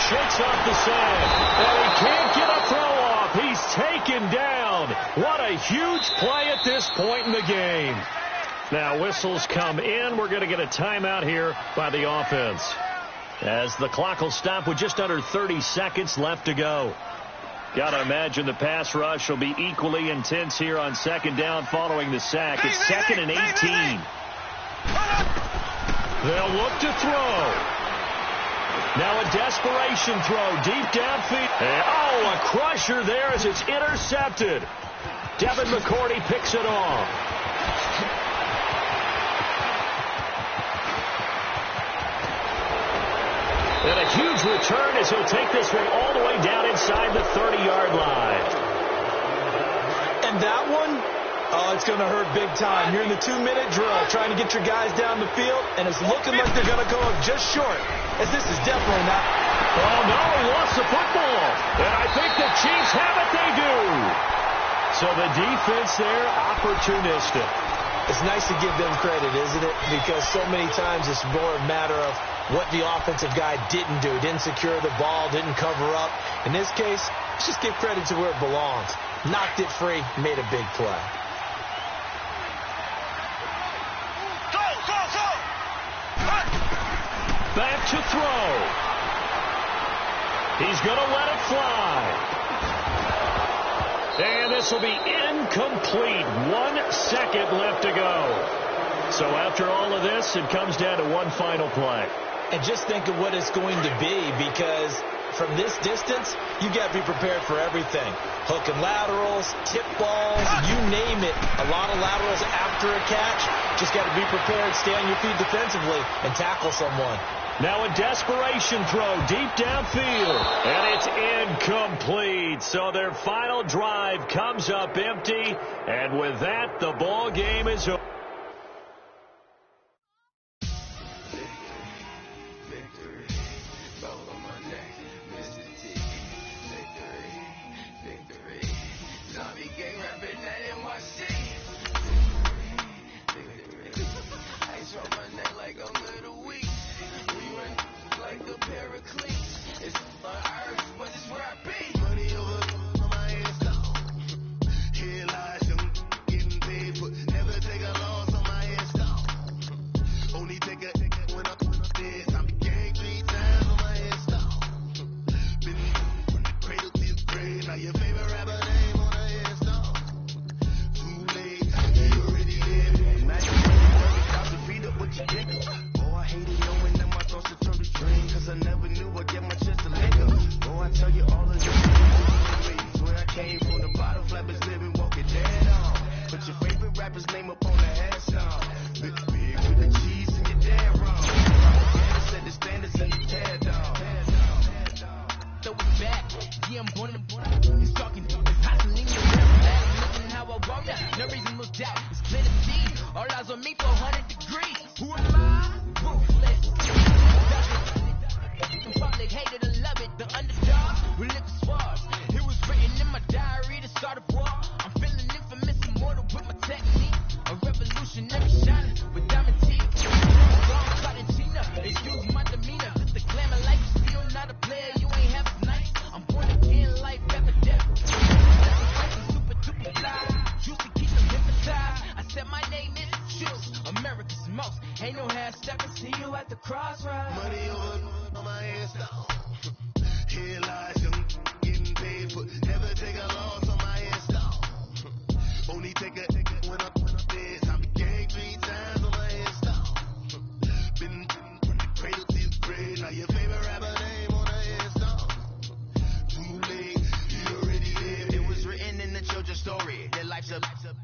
Shakes off the side. And he can't get a throw off. He's taken down. What a huge play at this point in the game. Now whistles come in. We're going to get a timeout here by the offense, as the clock will stop with just under 30 seconds left to go. Got to imagine the pass rush will be equally intense here on 2nd down following the sack. It's 2nd and 18. They'll look to throw. Now a desperation throw deep downfield. Oh, a crusher there as it's intercepted. Devin McCourty picks it off. a huge return as he'll take this one all the way down inside the 30-yard line. And that one, oh, it's going to hurt big time. You're in the 2-minute drill trying to get your guys down the field, and it's looking like they're going to go up just short, as this is definitely not. Oh, no, he lost the football. And I think the Chiefs have it. They do. So the defense there, opportunistic. It's nice to give them credit, isn't it? Because so many times it's more a matter of what the offensive guy didn't do. Didn't secure the ball, didn't cover up. In this case, let's just give credit to where it belongs. Knocked it free, made a big play. Back to throw. He's going to let it fly. And this will be incomplete. 1 second left to go. So after all of this, it comes down to one final play. And just think of what it's going to be, because from this distance, you got to be prepared for everything. Hook and laterals, tip balls, you name it. A lot of laterals after a catch. Just got to be prepared, stay on your feet defensively, and tackle someone. Now a desperation throw deep downfield, and it's incomplete. So their final drive comes up empty, and with that, the ball game is over.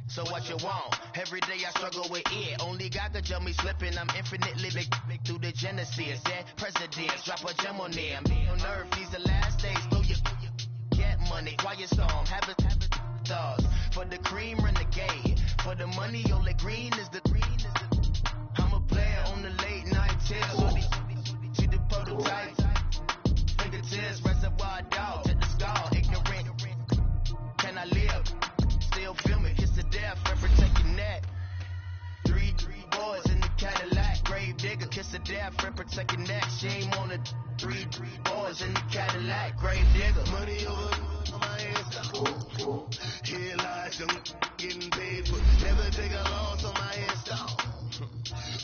So what you want? Every day I struggle with it. Only God could tell me slipping. I'm infinitely big through the Genesis. Dead presidents, drop a gem on them. On earth, these the last days. Throw your get money, quiet storm. Have it thoughts. For the cream, renegade. For the money, only green is the green. I'm a player on the late night tips. So see the prototype. Fingertips, reservoir dog. Take the skull, ignorant. Can I live? Still film it, kiss to death, and protect your neck. Three boys in the Cadillac, grave digger, kiss to death, and protect your neck. Shame on the three boys in the Cadillac, grave digger. Money over my head, here lies some getting paid for. Never take a loss on my head,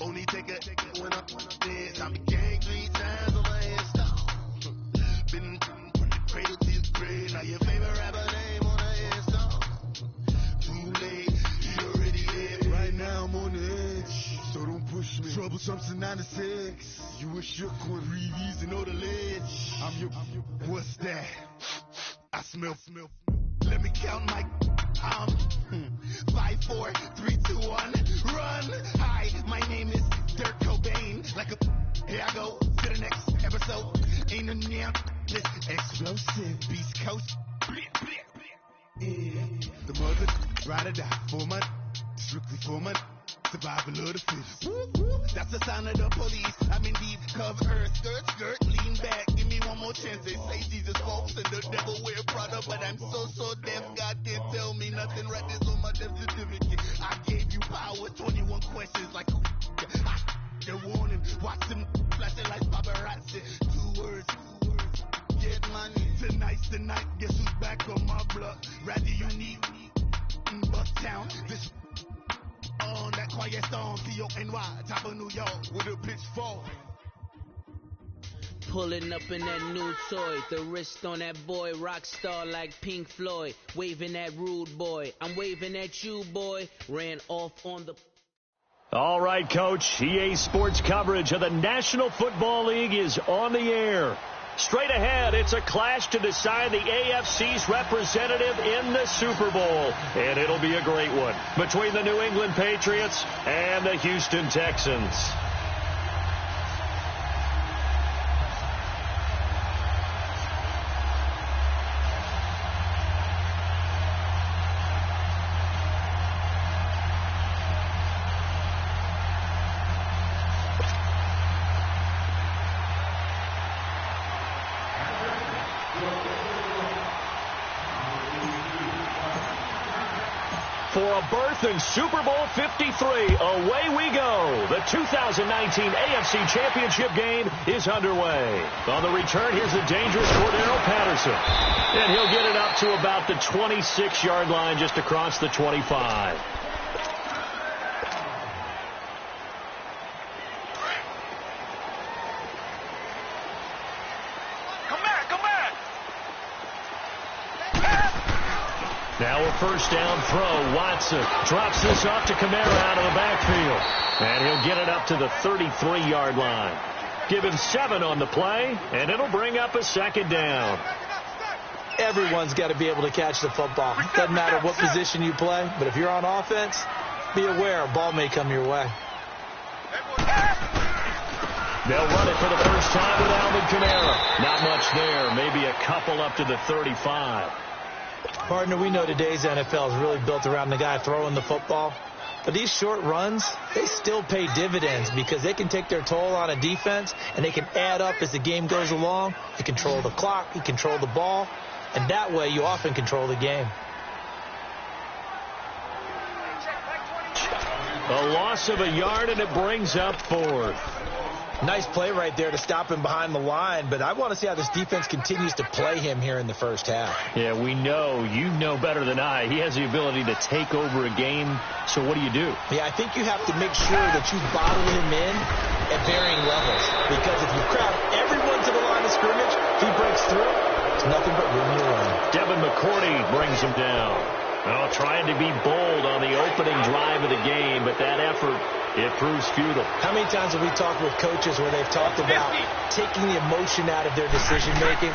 only take a when I'm dead. I'm gang 3 times on my head, been from the cradle to the grave. Now your favorite rapper name on my head. Right now I'm on the edge, so don't push me. Troublesome to 96. You a shook one, breathe easy, know the ledge. I'm your, what's that? I smell. Let me count my, 5, 4, 3, 2, 1, run. Hi, my name is Dirk Cobain. Like a, here I go to the next episode. That's the sound of the police. I'm in deep cover, skirt, lean back. Give me one more chance. They say Jesus walks and the devil wear Prada, but I'm so deaf. God can't tell me nothing. Right this on my death certificate. I gave you power. 21 questions like they're warning. Watch them flashing like paparazzi. 2 words. Get money. Tonight's the night. Guess who's back on my block? Rather unique. In Bucktown. This on that quiet storm. C-O-N-Y. Top of New York. With a pitchfork. Pulling up in that new toy, the wrist on that boy, rock star like Pink Floyd, waving at rude boy, I'm waving at you boy, ran off on the... All right, Coach, EA Sports coverage of the National Football League is on the air. Straight ahead, it's a clash to decide the AFC's representative in the Super Bowl, and it'll be a great one between the New England Patriots and the Houston Texans. For a berth in Super Bowl 53, away we go. The 2019 AFC Championship game is underway. On the return, here's the dangerous Cordero Patterson. And he'll get it up to about the 26-yard line, just across the 25. Now a first down throw. Watson drops this off to Kamara out of the backfield. And he'll get it up to the 33-yard line. Give him 7 on the play, and it'll bring up a second down. Everyone's got to be able to catch the football. Doesn't matter what position you play, but if you're on offense, be aware a ball may come your way. They'll run it for the first time with Alvin Kamara. Not much there. Maybe a couple up to the 35. Partner, we know today's NFL is really built around the guy throwing the football. But these short runs, they still pay dividends because they can take their toll on a defense, and they can add up as the game goes along. You control the clock, you control the ball, and that way you often control the game. A loss of a yard, and it brings up 4th. Nice play right there to stop him behind the line, but I want to see how this defense continues to play him here in the first half. Yeah, we know. You know better than I. He has the ability to take over a game, so what do you do? Yeah, I think you have to make sure that you bottle him in at varying levels, because if you crowd everyone to the line of scrimmage, if he breaks through, it's nothing but room to run. Devin McCourty brings him down. Well, trying to be bold on the opening drive of the game, but that effort, it proves futile. How many times have we talked with coaches where they've talked about taking the emotion out of their decision-making?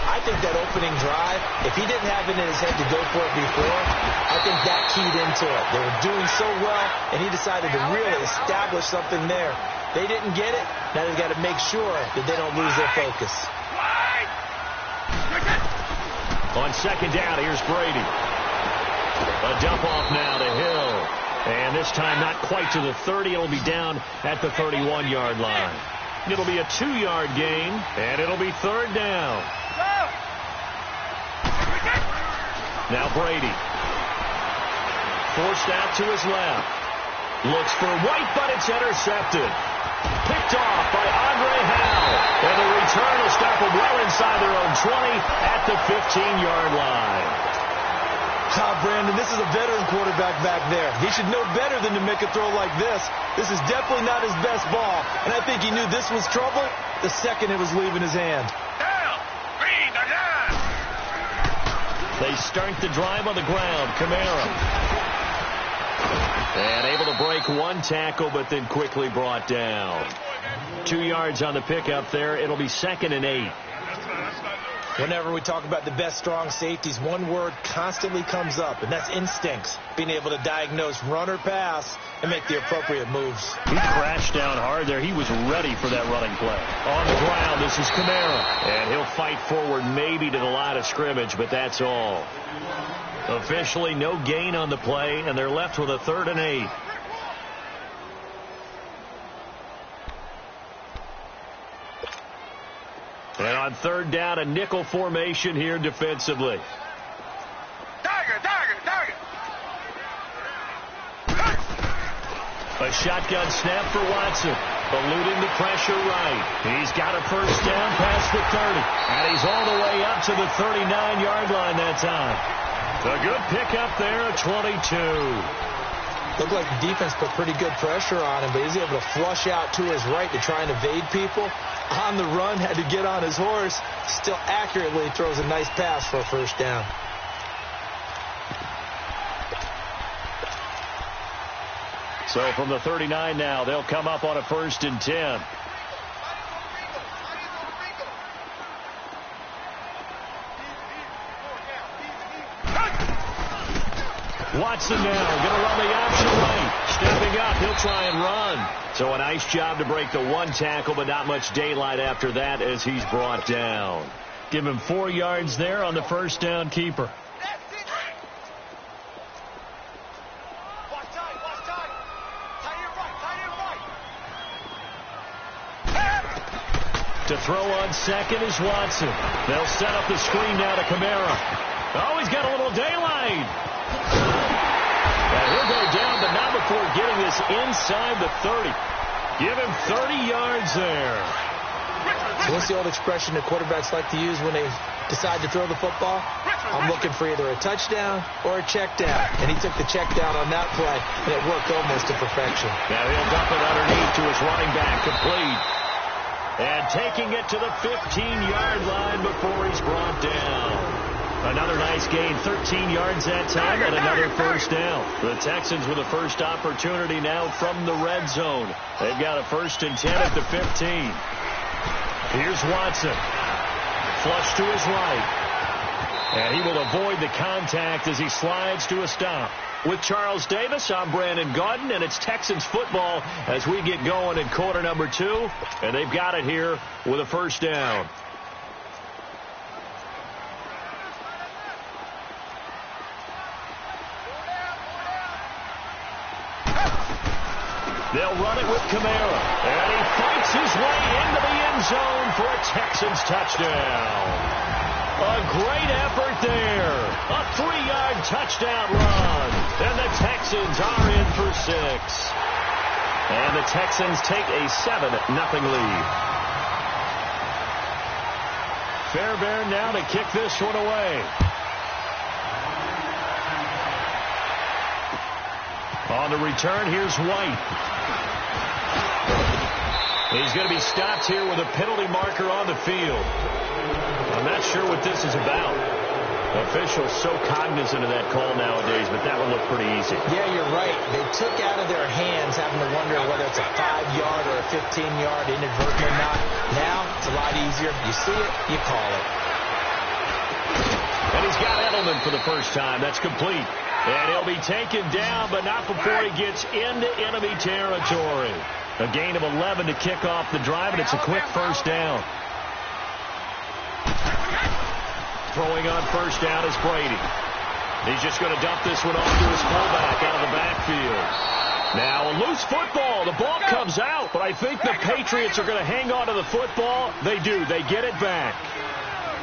I think that opening drive, if he didn't have it in his head to go for it before, I think that keyed into it. They were doing so well, and he decided to really establish something there. They didn't get it. Now they've got to make sure that they don't lose their focus. On second down, here's Brady. A dump off now to Hill. And this time not quite to the 30. It'll be down at the 31-yard line. It'll be a 2-yard gain, and it'll be 3rd down. Now Brady. Forced out to his left. Looks for White, but it's intercepted. Picked off by Andre Howell. And the return will stop them well inside their own 20 at the 15-yard line. Brandon, this is a veteran quarterback back there. He should know better than to make a throw like this. This is definitely not his best ball, and I think he knew this was trouble the second it was leaving his hand. They start the drive on the ground. Kamara. And able to break one tackle, but then quickly brought down. 2 yards on the pickup there. It'll be 2nd and 8. Whenever we talk about the best strong safeties, one word constantly comes up, and that's instincts. Being able to diagnose run or pass and make the appropriate moves. He crashed down hard there. He was ready for that running play. On the ground, this is Kamara. And he'll fight forward maybe to the line of scrimmage, but that's all. Officially, no gain on the play, and they're left with a 3rd and 8. And on third down, a nickel formation here defensively. A shotgun snap for Watson. Eluding the pressure right. He's got a first down past the 30. And he's all the way up to the 39-yard line that time. A good pickup there at 22. Looked like the defense put pretty good pressure on him, but he's able to flush out to his right to try and evade people. On the run, had to get on his horse. Still accurately throws a nice pass for a first down. So from the 39 now, they'll come up on a 1st and 10. Watson now going to run the option right. Stepping up, he'll try and run. So a nice job to break the one tackle, but not much daylight after that as he's brought down. Give him 4 yards there on the first down keeper. To throw on second is Watson. They'll set up the screen now to Kamara. Oh, he's got a little daylight. And he'll go down, but not before getting this inside the 30. Give him 30 yards there. So what's the old expression that quarterbacks like to use when they decide to throw the football? I'm looking for either a touchdown or a check down. And he took the check down on that play, and it worked almost to perfection. Now he'll dump it underneath to his running back, complete. And taking it to the 15-yard line before he's brought down. Another nice gain, 13 yards that time, and another first down. The Texans with a first opportunity now from the red zone. They've got a 1st and 10 at the 15. Here's Watson. Flush to his right. And he will avoid the contact as he slides to a stop. With Charles Davis, I'm Brandon Gaudin, and it's Texans football as we get going in quarter number 2. And they've got it here with a first down. They'll run it with Kamara. And he fights his way into the end zone for a Texans touchdown. A great effort there. A 3-yard touchdown run. And the Texans are in for 6. And the Texans take a 7-0 lead. Fairbairn now to kick this one away. On the return, here's White. He's going to be stopped here with a penalty marker on the field. I'm not sure what this is about. Officials so cognizant of that call nowadays, but that one looked pretty easy. Yeah, you're right. They took out of their hands having to wonder whether it's a 5-yard or a 15-yard inadvertent or not. Now, it's a lot easier. You see it, you call it. And he's got Edelman for the first time. That's complete. And he'll be taken down, but not before he gets into enemy territory. A gain of 11 to kick off the drive, and it's a quick first down. Throwing on first down is Brady. He's just going to dump this one off to his fullback out of the backfield. Now a loose football. The ball comes out, but I think the Patriots are going to hang on to the football. They do. They get it back.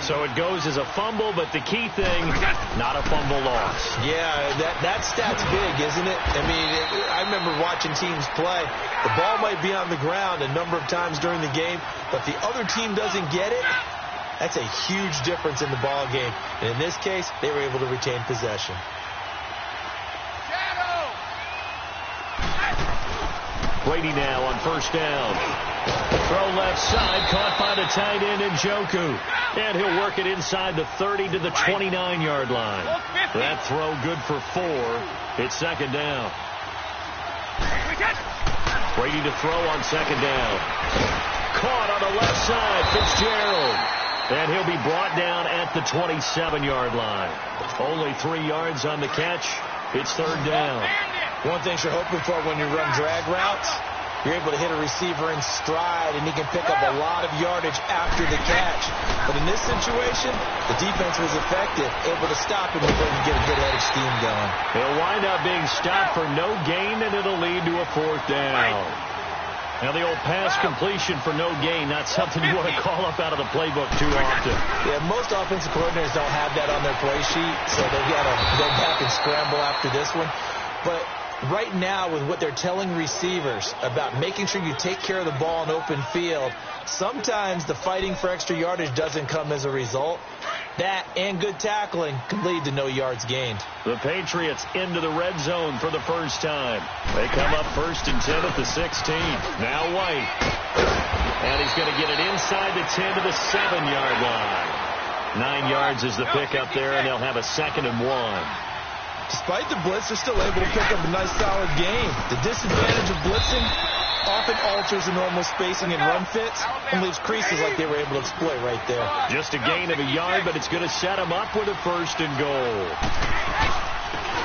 So it goes as a fumble, but the key thing, not a fumble loss. Yeah, that stat's big, isn't it? I mean, I remember watching teams play. The ball might be on the ground a number of times during the game, but the other team doesn't get it. That's a huge difference in the ball game. And in this case, they were able to retain possession. Brady now on first down. Throw left side, caught by the tight end Njoku. And he'll work it inside the 30 to the 29-yard line. That throw good for 4. It's second down. Brady to throw on second down. Caught on the left side, Fitzgerald. And he'll be brought down at the 27-yard line. Only 3 yards on the catch. It's third down. One thing you're hoping for when you run drag routes, you're able to hit a receiver in stride, and he can pick up a lot of yardage after the catch. But in this situation, the defense was effective, able to stop him before he could get a good head of steam going. He'll wind up being stopped for no gain, and it'll lead to a fourth down. Now the old pass completion for no gain, not something you want to call up out of the playbook too often. Yeah, most offensive coordinators don't have that on their play sheet, so they've got to go back and scramble after this one. But right now, with what they're telling receivers about making sure you take care of the ball in open field, sometimes the fighting for extra yardage doesn't come as a result. That and good tackling can lead to no yards gained. The Patriots into the red zone for the first time. They come up 1st and 10 at the 16. Now White. And he's going to get it inside the 10 to the 7-yard line. 9 yards is the pickup there, and they'll have a 2nd and 1. Despite the blitz, they're still able to pick up a nice, solid gain. The disadvantage of blitzing often alters the normal spacing and run fits and leaves creases like they were able to exploit right there. Just a gain of a yard, but it's going to set him up with a 1st and goal.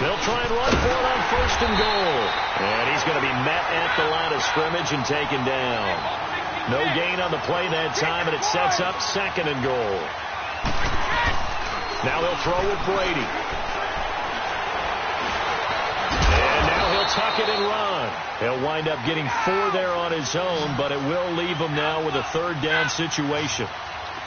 They'll try and run for it on 1st and goal. And he's going to be met at the line of scrimmage and taken down. No gain on the play that time, and it sets up 2nd and goal. Now they'll throw with Brady. Tuck it and run. He'll wind up getting 4 there on his own, but it will leave him now with a 3rd down situation.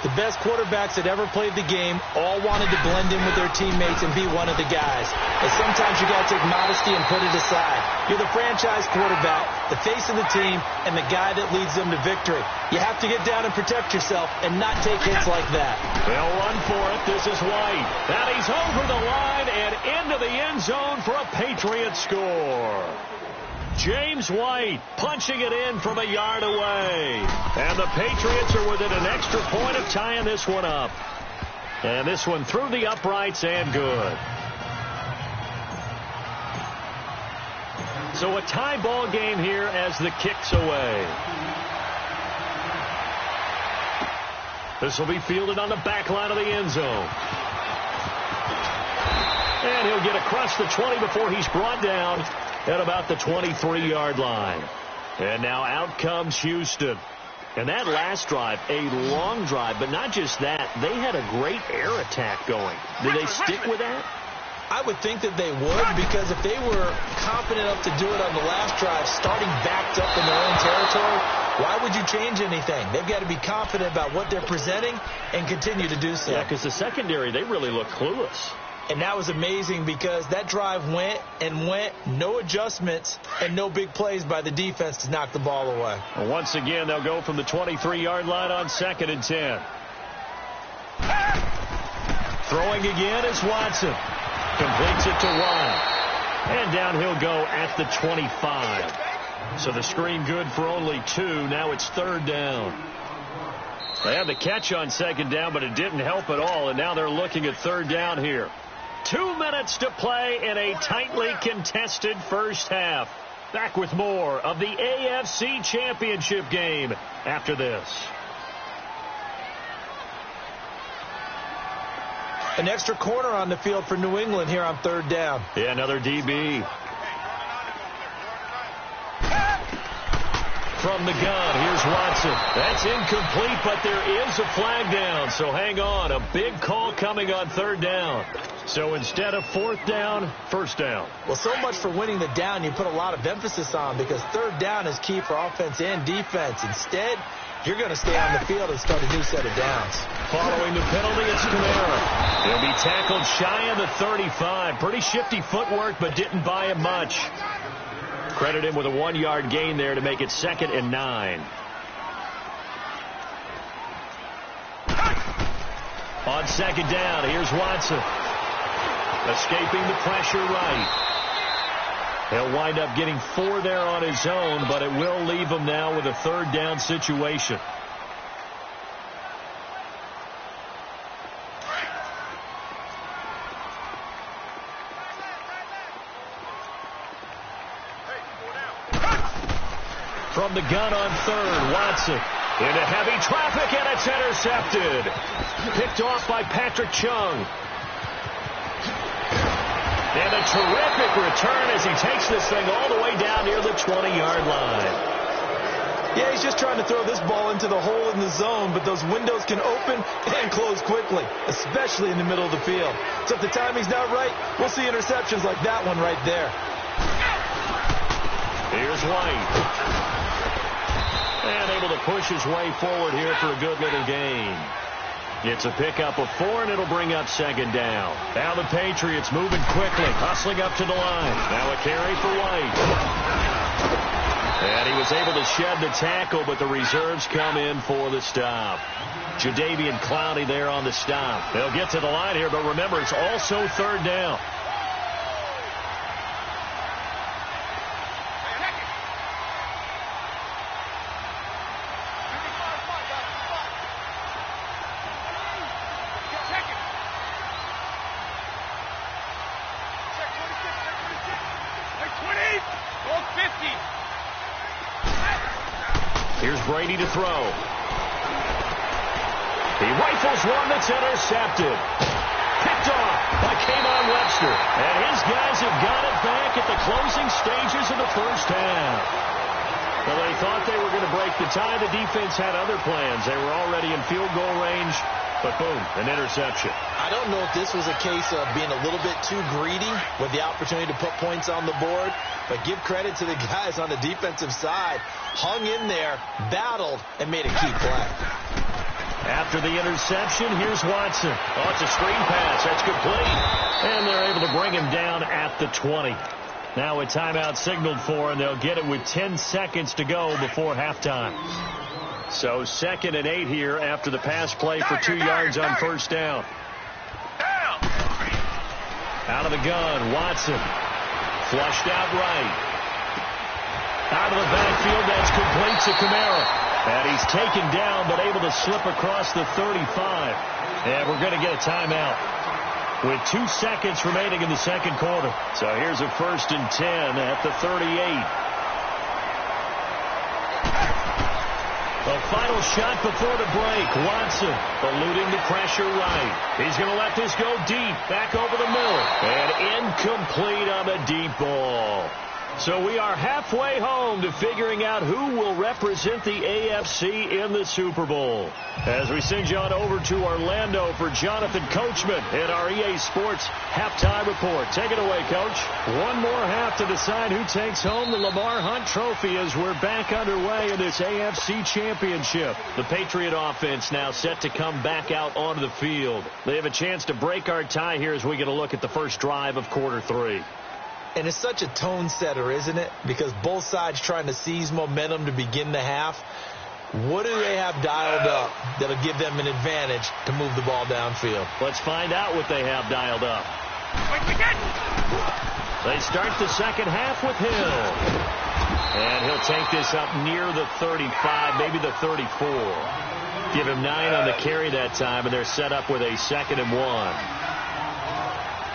The best quarterbacks that ever played the game all wanted to blend in with their teammates and be one of the guys. And sometimes you got to take modesty and put it aside. You're the franchise quarterback, the face of the team, and the guy that leads them to victory. You have to get down and protect yourself and not take hits like that. They'll run for it. This is White. And he's over the line and into the end zone for a Patriot score. James White punching it in from a yard away. And the Patriots are within an extra point of tying this one up. And this one through the uprights and good. So a tie ball game here as the kick's away. This will be fielded on the back line of the end zone. And he'll get across the 20 before he's brought down at about the 23-yard line. And now out comes Houston. And that last drive, a long drive, but not just that. They had a great air attack going. Did they stick with that? I would think that they would, because if they were confident enough to do it on the last drive, starting backed up in their own territory, why would you change anything? They've got to be confident about what they're presenting and continue to do so. Yeah, because the secondary, they really look clueless. And that was amazing because that drive went and went, no adjustments and no big plays by the defense to knock the ball away. Well, once again, they'll go from the 23-yard line on 2nd and 10. Throwing again is Watson. Completes it to Watt. And down he'll go at the 25. So the screen good for only 2. Now it's 3rd down. They had the catch on 2nd down, but it didn't help at all. And now they're looking at 3rd down here. 2 minutes to play in a tightly contested first half. Back with more of the AFC Championship game after this. An extra corner on the field for New England here on 3rd down. Yeah, another DB. From the gun, here's Watson. That's incomplete, but there is a flag down. So hang on, a big call coming on 3rd down. So instead of 4th down, 1st down. Well, so much for winning the down you put a lot of emphasis on, because 3rd down is key for offense and defense. Instead, you're going to stay on the field and start a new set of downs. Following the penalty, it's Kamara. He'll be tackled shy of the 35. Pretty shifty footwork, but didn't buy him much. Credit him with a 1-yard gain there to make it 2nd and 9. On 2nd down, here's Watson. Escaping the pressure right. He'll wind up getting 4 there on his own, but it will leave him now with a 3rd down situation. From the gun on 3rd, Watson into heavy traffic, and it's intercepted. Picked off by Patrick Chung. And a terrific return as he takes this thing all the way down near the 20-yard line. Yeah, he's just trying to throw this ball into the hole in the zone, but those windows can open and close quickly, especially in the middle of the field. So if the timing's not right, we'll see interceptions like that one right there. Here's White. push his way forward here for a good little gain. It's a pickup of 4, and it'll bring up second down. Now the Patriots moving quickly, hustling up to the line. Now a carry for White. And he was able to shed the tackle, but the reserves come in for the stop. Jadeveon Clowney there on the stop. They'll get to the line here, but remember, it's also third down. Here's Brady to throw. He rifles one that's intercepted. Picked off by Kayvon Webster. And his guys have got it back at the closing stages of the first half. Well, they thought they were going to break the tie. The defense had other plans. They were already in field goal range. But boom, an interception. I don't know if this was a case of being a little bit too greedy with the opportunity to put points on the board. But give credit to the guys on the defensive side. Hung in there, battled, and made a key play. After the interception, here's Watson. Oh, it's a screen pass. That's complete. And they're able to bring him down at the 20. Now a timeout signaled for, and they'll get it with 10 seconds to go before halftime. So 2nd and 8 here after the pass play for 2 yards on first down. Out of the gun, Watson. Flushed out right. Out of the backfield, that's complete to Kamara. And he's taken down, but able to slip across the 35. And we're going to get a timeout with 2 seconds remaining in the second quarter. So here's a 1st and 10 at the 38. The final shot before the break. Watson eluding the pressure right. He's going to let this go deep. Back over the middle. And incomplete on the deep ball. So we are halfway home to figuring out who will represent the AFC in the Super Bowl. As we send you on over to Orlando for Jonathan Coachman in our EA Sports Halftime Report. Take it away, Coach. One more half to decide who takes home the Lamar Hunt Trophy as we're back underway in this AFC Championship. The Patriot offense now set to come back out onto the field. They have a chance to break our tie here as we get a look at the first drive of quarter 3. And it's such a tone setter, isn't it? Because both sides trying to seize momentum to begin the half. What do they have dialed up that'll give them an advantage to move the ball downfield? Let's find out what they have dialed up. They start the second half with Hill. And he'll take this up near the 35, maybe the 34. Give him 9 on the carry that time, and they're set up with a 2nd and 1.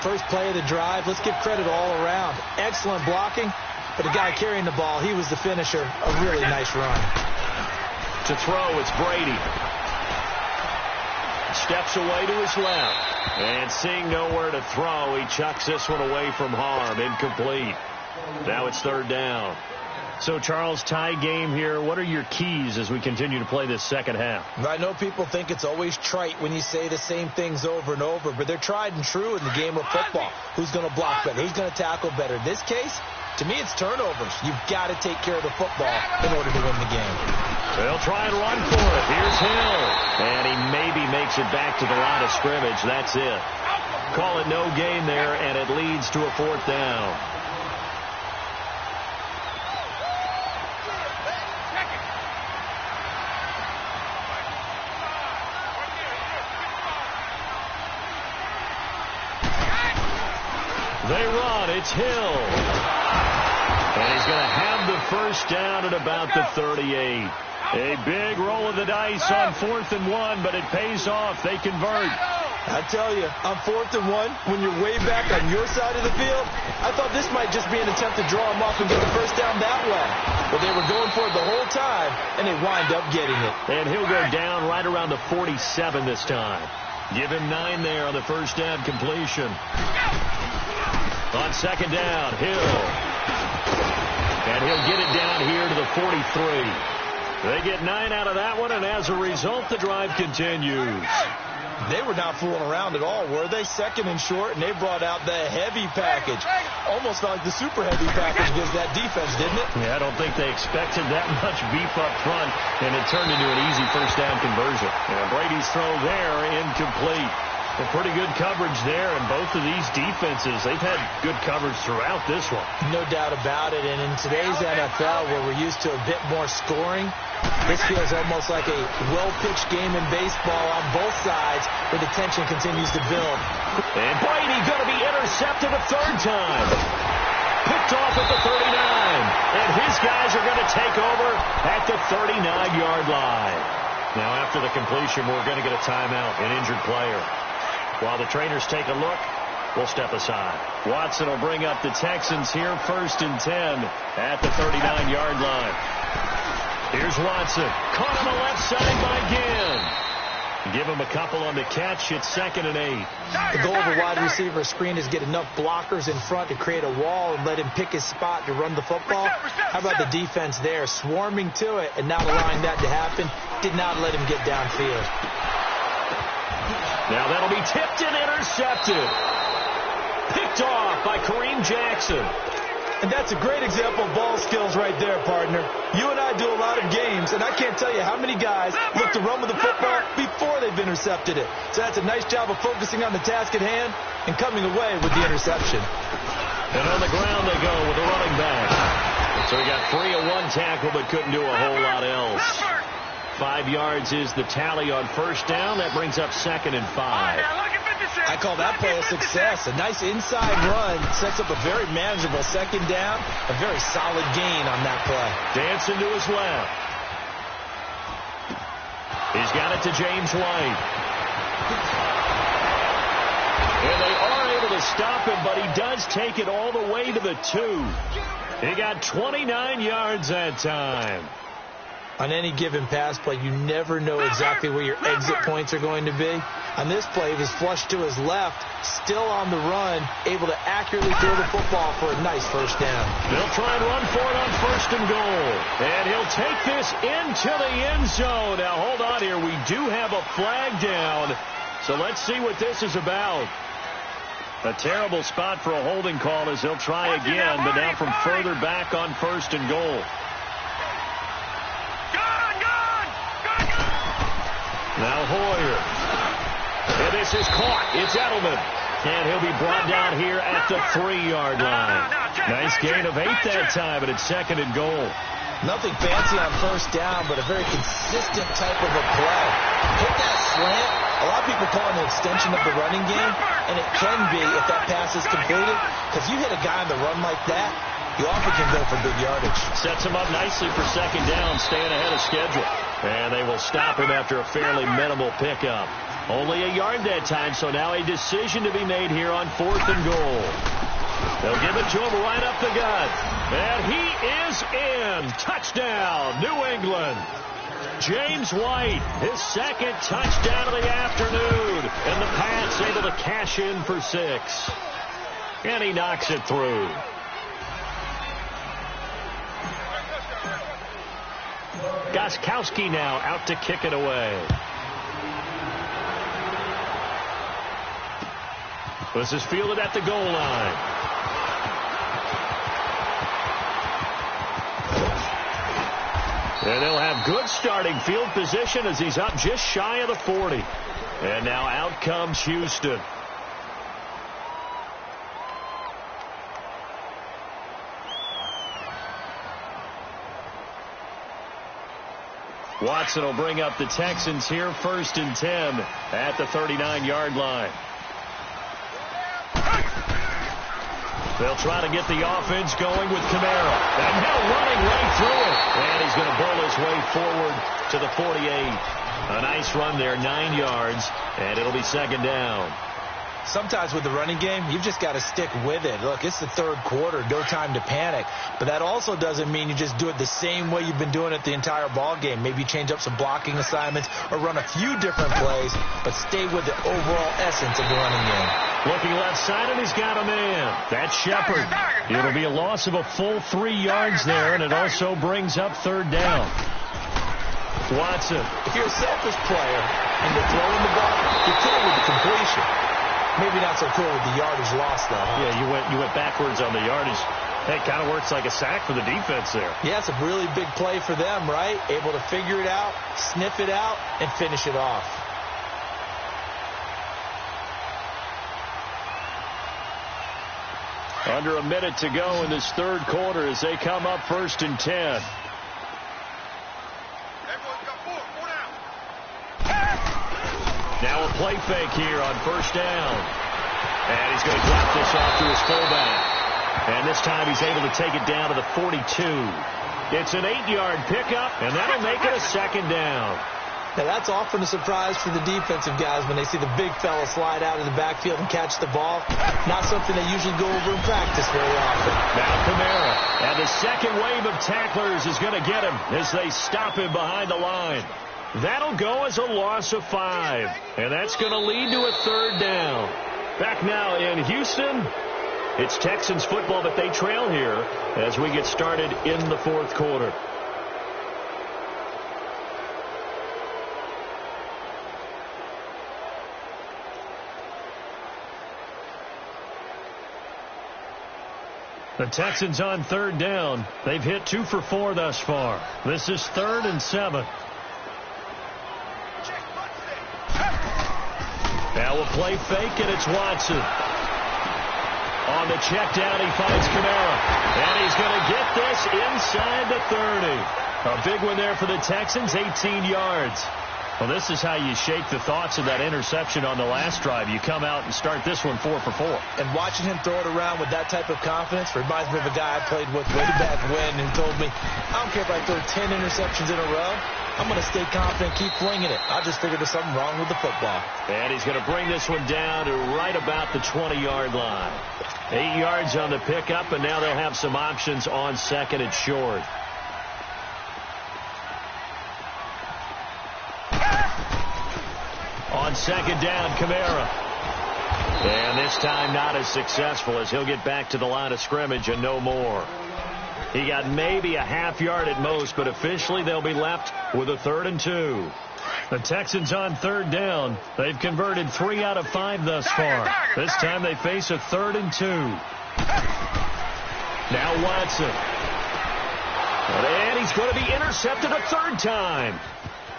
First play of the drive, let's give credit all around. Excellent blocking, but the guy carrying the ball, he was the finisher. A really nice run. To throw, it's Brady. Steps away to his left. And seeing nowhere to throw, he chucks this one away from harm. Incomplete. Now it's 3rd down. So, Charles, tie game here. What are your keys as we continue to play this second half? I know people think it's always trite when you say the same things over and over, but they're tried and true in the game of football. Who's going to block better? Who's going to tackle better? In this case, to me, it's turnovers. You've got to take care of the football in order to win the game. They'll try and run for it. Here's Hill. And he maybe makes it back to the line of scrimmage. That's it. Call it no gain there, and it leads to a 4th down. They run. It's Hill. And he's going to have the first down at about the 38. A big roll of the dice on 4th and 1, but it pays off. They convert. I tell you, on 4th and 1, when you're way back on your side of the field, I thought this might just be an attempt to draw him off and get the first down that way. But they were going for it the whole time, and they wind up getting it. And he'll go down right around the 47 this time. Give him 9 there on the first down completion. On 2nd down, Hill. And he'll get it down here to the 43. They get 9 out of that one, and as a result, the drive continues. They were not fooling around at all, were they? Second and short, and they brought out the heavy package. Almost like the super heavy package against that defense, didn't it? Yeah, I don't think they expected that much beef up front, and it turned into an easy first down conversion. And Brady's throw there, incomplete. A pretty good coverage there, and both of these defenses, they've had good coverage throughout this one. No doubt about it, and in today's NFL, where we're used to a bit more scoring, this feels almost like a well-pitched game in baseball on both sides, where the tension continues to build. And Brady going to be intercepted a third time. Picked off at the 39, and his guys are going to take over at the 39-yard line. Now, after the completion, we're going to get a timeout, an injured player. While the trainers take a look, we'll step aside. Watson will bring up the Texans here, 1st and 10 at the 39-yard line. Here's Watson. Caught on the left side by Ginn. Give him a couple on the catch. It's 2nd and 8. The goal of a wide receiver screen is get enough blockers in front to create a wall and let him pick his spot to run the football. How about the defense there, swarming to it and not allowing that to happen? Did not let him get downfield. Now that'll be tipped and intercepted. Picked off by Kareem Jackson. And that's a great example of ball skills right there, partner. You and I do a lot of games, and I can't tell you how many guys look to run with the football before they've intercepted it. So that's a nice job of focusing on the task at hand and coming away with the interception. And on the ground they go with the running back. So he got 3 of 1 tackle, but couldn't do a whole lot else. 5 yards is the tally on first down. That brings up 2nd and 5. I call that play a success. A nice inside run sets up a very manageable second down. A very solid gain on that play. Dancing to his left. He's got it to James White. And they are able to stop him, but he does take it all the way to the 2. He got 29 yards that time. On any given pass play, you never know exactly where your exit points are going to be. On this play, he was flushed to his left, still on the run, able to accurately throw the football for a nice first down. They'll try and run for it on 1st and goal. And he'll take this into the end zone. Now, hold on here. We do have a flag down. So let's see what this is about. A terrible spot for a holding call as they'll try again, but now from further back on 1st and goal. Now Hoyer. And this is caught. It's Edelman. And he'll be brought down here at the 3-yard line. Nice gain of 8 that time, but it's 2nd and goal. Nothing fancy on first down, but a very consistent type of a play. Hit that slant. A lot of people call it an extension of the running game, and it can be if that pass is completed, because you hit a guy on the run like that, you often can go for big yardage. Sets him up nicely for 2nd down, staying ahead of schedule. And they will stop him after a fairly minimal pickup. Only a yard that time, so now a decision to be made here on 4th and goal. They'll give it to him right up the gut. And he is in. Touchdown, New England. James White, his 2nd touchdown of the afternoon. And the Pats able to cash in for 6. And he knocks it through. Gostkowski now out to kick it away. This is fielded at the goal line. And they'll have good starting field position as he's up just shy of the 40. And now out comes Houston. Watson will bring up the Texans here, 1st and 10 at the 39-yard line. They'll try to get the offense going with Kamara. And now running right through it. And he's going to bowl his way forward to the 48. A nice run there, 9 yards, and it'll be 2nd down. Sometimes with the running game, you've just got to stick with it. Look, it's the 3rd quarter, no time to panic. But that also doesn't mean you just do it the same way you've been doing it the entire ball game. Maybe change up some blocking assignments or run a few different plays, but stay with the overall essence of the running game. Looking left side, and he's got a man. That's Shepard. It'll be a loss of a full 3 yards there, and it also brings up 3rd down. Watson. If you're a selfish player and you're throwing the ball, you're cool with the completion. Maybe not so cool with the yardage loss, though. Huh? Yeah, you went backwards on the yardage. Hey, it kind of works like a sack for the defense there. Yeah, it's a really big play for them, right? Able to figure it out, sniff it out, and finish it off. Under a minute to go in this third quarter as they come up 1st and 10. Everyone's got four down. Now a play fake here on 1st down. And he's going to drop this off to his fullback. And this time he's able to take it down to the 42. It's an 8-yard pickup, and that'll make it a 2nd down. Now, that's often a surprise for the defensive guys when they see the big fella slide out of the backfield and catch the ball. Not something they usually go over in practice very often. Now Kamara. And the second wave of tacklers is going to get him as they stop him behind the line. That'll go as a loss of 5. And that's going to lead to a 3rd down. Back now in Houston. It's Texans football, but they trail here as we get started in the 4th quarter. The Texans on 3rd down. They've hit 2 for 4 thus far. This is 3rd and 7. Now a play fake, and it's Watson. On the check down, he finds Kamara. And he's going to get this inside the 30. A big one there for the Texans, 18 yards. Well, this is how you shake the thoughts of that interception on the last drive. You come out and start this one 4 for 4. And watching him throw it around with that type of confidence reminds me of a guy I played with way back when who told me, I don't care if I throw 10 interceptions in a row. I'm going to stay confident, keep flinging it. I just figured there's something wrong with the football. And he's going to bring this one down to right about the 20-yard line. 8 yards on the pickup, and now they'll have some options on 2nd and short. On 2nd down, Kamara. And this time not as successful as he'll get back to the line of scrimmage and no more. He got maybe a half-yard at most, but officially they'll be left with a 3rd and 2. The Texans on 3rd down. They've converted 3 out of 5 thus far. This time they face a 3rd and 2. Now Watson. And he's going to be intercepted a 3rd time.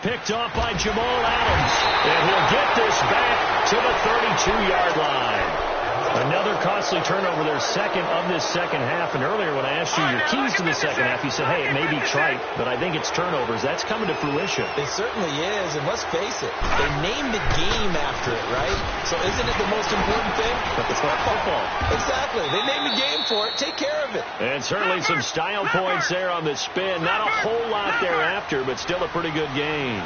Picked off by Jamal Adams. And he'll get this back to the 32-yard line. Another costly turnover, their second of this second half. And earlier when I asked you your keys to the second half, you said, hey, it may be trite, but I think it's turnovers. That's coming to fruition. It certainly is, and let's face it, they named the game after it, right? So isn't it the most important thing? It's football. Exactly. They named the game for it. Take care of it. And certainly some style points there on the spin. Not a whole lot thereafter, but still a pretty good game.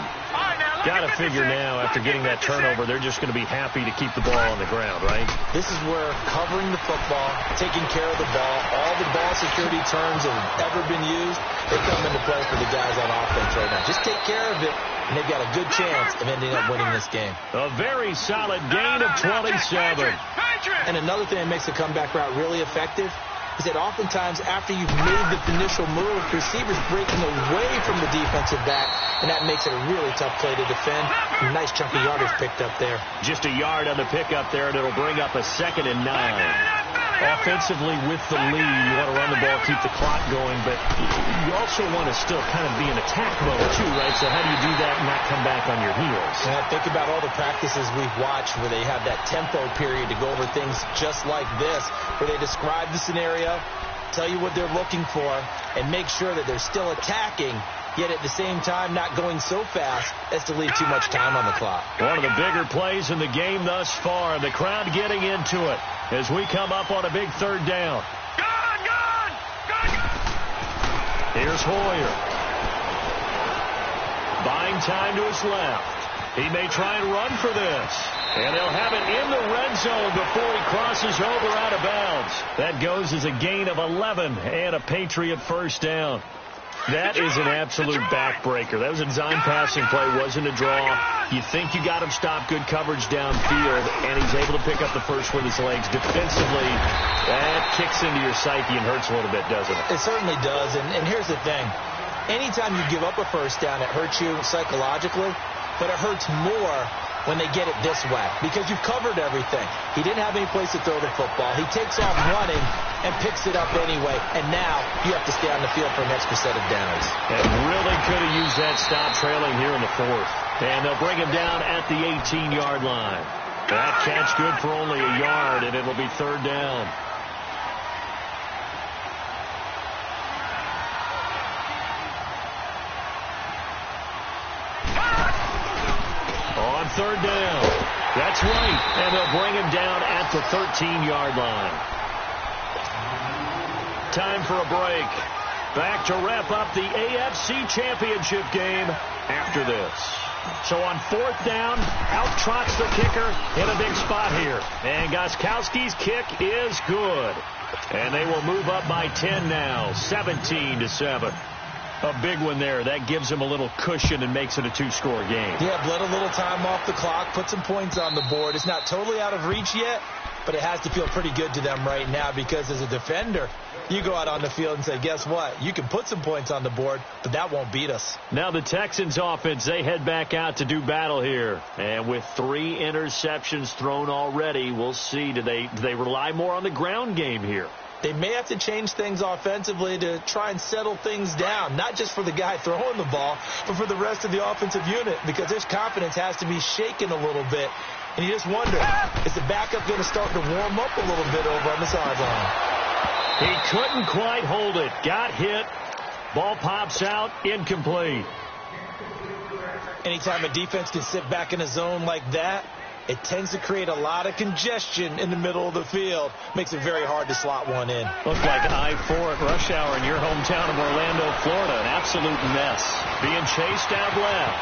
Got to figure now, after getting that turnover, they're just going to be happy to keep the ball on the ground, right? This is where covering the football, taking care of the ball, all the ball security terms that have ever been used, they come into play for the guys on offense right now. Just take care of it, and they've got a good chance of ending up winning this game. A very solid gain of 27. And another thing that makes the comeback route really effective is that oftentimes after you've made the initial move, receivers breaking away from the defensive back, and that makes it a really tough play to defend. A nice chunk of yardage picked up there. Just a yard on the pickup there, and it'll bring up a 2nd and 9. Offensively with the lead, you want to run the ball, keep the clock going, but you also want to still kind of be in attack mode too, right? So how do you do that and not come back on your heels? And think about all the practices we've watched where they have that tempo period to go over things just like this, where they describe the scenario, tell you what they're looking for, and make sure that they're still attacking, yet at the same time not going so fast as to leave too much time on the clock. One of the bigger plays in the game thus far. The crowd getting into it as we come up on a big 3rd down. Here's Hoyer. Buying time to his left. He may try and run for this. And they'll have it in the red zone before he crosses over out of bounds. That goes as a gain of 11 and a Patriot 1st down. That is an absolute backbreaker. That was a design passing play, wasn't a draw. You think you got him stopped, good coverage downfield, and he's able to pick up the first with his legs. Defensively, that kicks into your psyche and hurts a little bit, doesn't it? It certainly does, and here's the thing. Anytime you give up a first down, it hurts you psychologically, but it hurts more when they get it this way because you've covered everything. He didn't have any place to throw the football. He takes off running and picks it up anyway, and now you have to stay on the field for an extra set of downs. And really could have used that stop trailing here in the fourth. And they'll bring him down at the 18-yard line. That catch good for only a yard, and it'll be third down. On third down. That's right. And they'll bring him down at the 13-yard line. Time for a break. Back to wrap up the AFC Championship game after this. So on fourth down, out trots the kicker in a big spot here. And Gostkowski's kick is good. And they will move up by 10 now, 17-7. A big one there. That gives him a little cushion and makes it a two-score game. Yeah, bled a little time off the clock, put some points on the board. It's not totally out of reach yet, but it has to feel pretty good to them right now because as a defender, you go out on the field and say, guess what? You can put some points on the board, but that won't beat us. Now the Texans offense, they head back out to do battle here. And with 3 interceptions thrown already, we'll see. Do they rely more on the ground game here? They may have to change things offensively to try and settle things down, not just for the guy throwing the ball, but for the rest of the offensive unit, because his confidence has to be shaken a little bit. And you just wonder, is the backup going to start to warm up a little bit over on the sideline? He couldn't quite hold it. Got hit. Ball pops out. Incomplete. Anytime a defense can sit back in a zone like that, it tends to create a lot of congestion in the middle of the field. Makes it very hard to slot one in. Looks like I-4 at rush hour in your hometown of Orlando, Florida. An absolute mess. Being chased out left.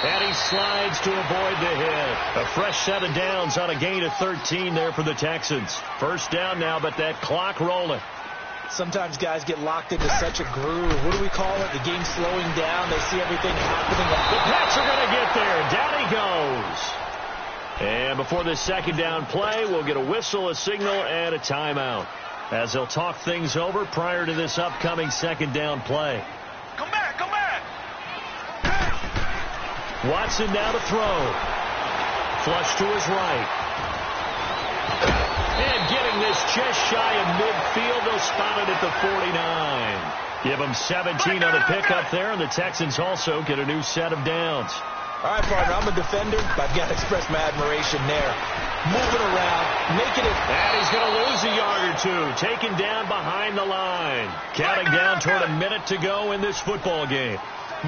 And he slides to avoid the hit. A fresh set of downs on a gain of 13 there for the Texans. First down now, but that clock rolling. Sometimes guys get locked into such a groove. What do we call it? The game's slowing down. They see everything happening. The Pats are going to get there. Down he goes. And before this second down play, we'll get a whistle, a signal, and a timeout as they'll talk things over prior to this upcoming second down play. Come back, come back. Watson now to throw. Flush to his right. And getting this just shy of midfield, they'll spot it at the 49. Give them 17 on the pickup there, and the Texans also get a new set of downs. All right, partner, I'm a defender, but I've got to express my admiration there. Moving around, making it. And he's going to lose a yard or two. Taken down behind the line. Counting down toward a minute to go in this football game.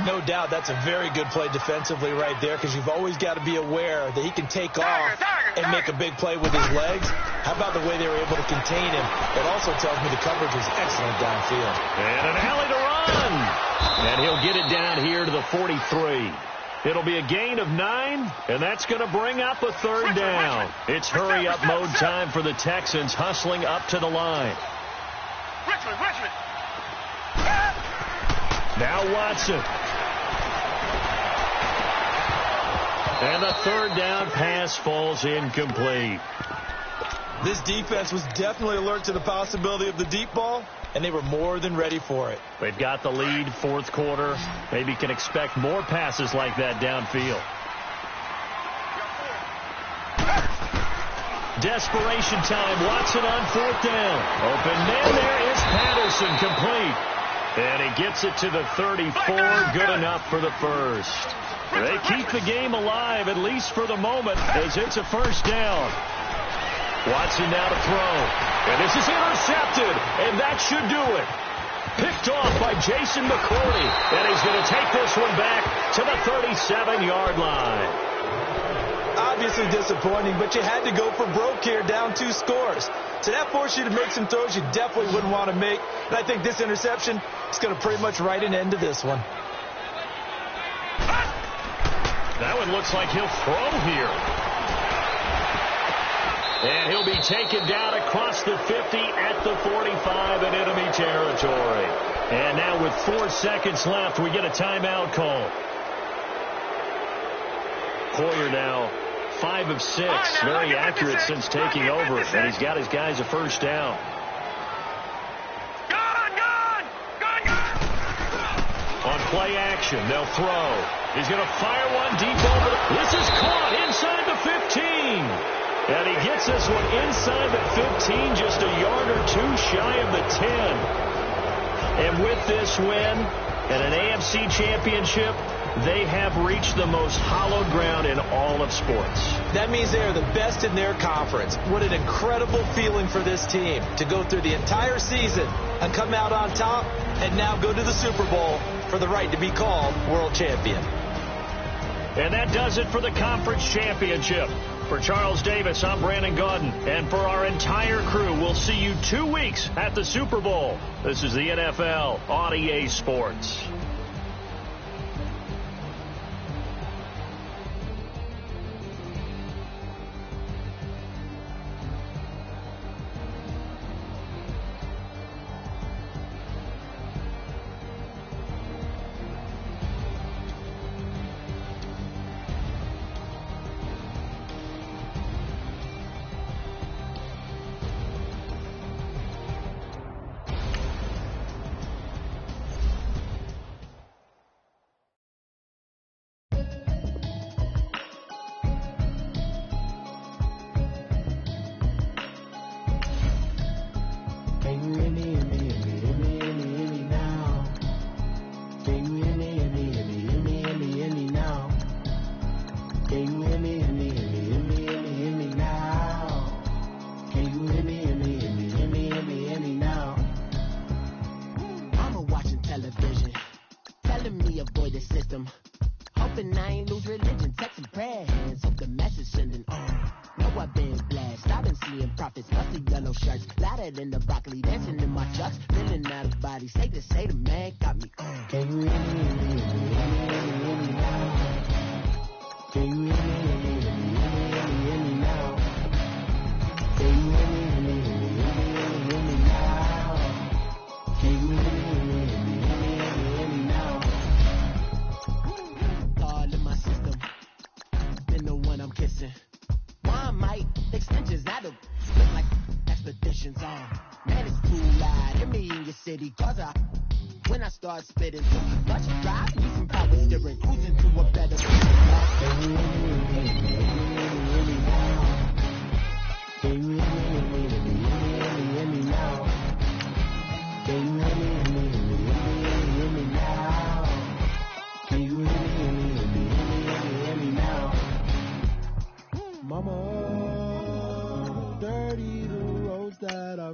No doubt that's a very good play defensively right there because you've always got to be aware that he can take off and make a big play with his legs. How about the way they were able to contain him? It also tells me the coverage was excellent downfield. And an alley to run. And he'll get it down here to the 43. It'll be a gain of 9, and that's going to bring up a third down. It's hurry-up mode time for the Texans, hustling up to the line. Richmond. Now Watson. And the third down pass falls incomplete. This defense was definitely alert to the possibility of the deep ball, and they were more than ready for it. They've got the lead, fourth quarter. Maybe can expect more passes like that downfield. Desperation time. Watson on fourth down. Open man there is Patterson, complete. And he gets it to the 34. Good enough for the first. They keep the game alive, at least for the moment, as it's a first down. Watson now to throw. And this is intercepted. And that should do it. Picked off by Jason McCourty. And he's going to take this one back to the 37-yard line. Obviously disappointing, but you had to go for broke here, down 2 scores. So that forced you to make some throws you definitely wouldn't want to make. And I think this interception is going to pretty much write an end to this one. That one looks like he'll throw here. And he'll be taken down across the 50 at the 45 in enemy territory. And now with 4 seconds left, we get a timeout call. Hoyer now 5 of 6. Very accurate since taking over. And he's got his guys a first down. On play action. They'll throw. He's going to fire one deep over. This is caught inside the 15. And he gets this one inside the 15, just a yard or two shy of the 10. And with this win and an AFC championship, they have reached the most hallowed ground in all of sports. That means they are the best in their conference. What an incredible feeling for this team to go through the entire season and come out on top and now go to the Super Bowl for the right to be called world champion. And that does it for the conference championship. For Charles Davis, I'm Brandon Gaudin. And for our entire crew, we'll see you 2 weeks at the Super Bowl. This is the NFL on EA Sports.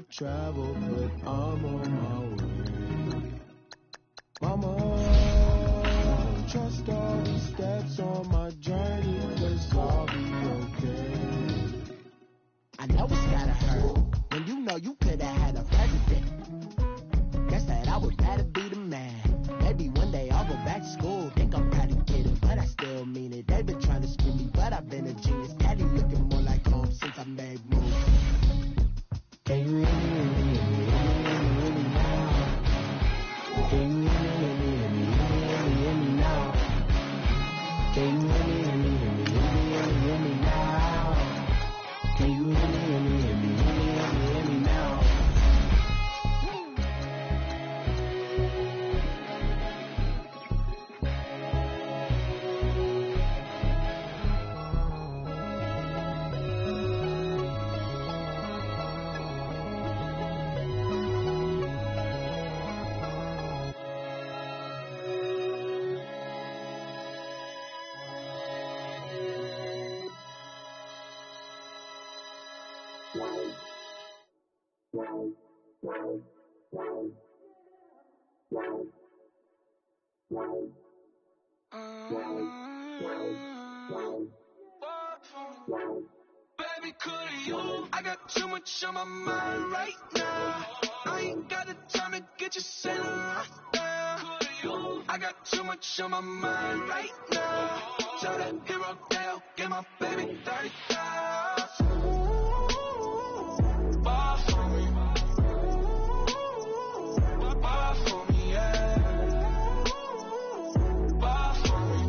Traveled, but I'm on my way. Mama, trust all the steps on my journey, 'cause I'll be okay. I know it's gotta hurt when you know you could've had a president. Guess that I would rather be the man. Maybe one day I'll go back to school. Think I'm probably kidding, but I still mean it. They've been trying to screw me, but I've been a genius. Daddy looking more like home since I made moves. Can you hear me? Baby, could you? I got too much on my mind right now. I ain't got the time to get you sailing right now. I got too much on my mind right now. Tell that hero down, get my baby 30,000. Ball for me. Ball for me, yeah. Ball for me.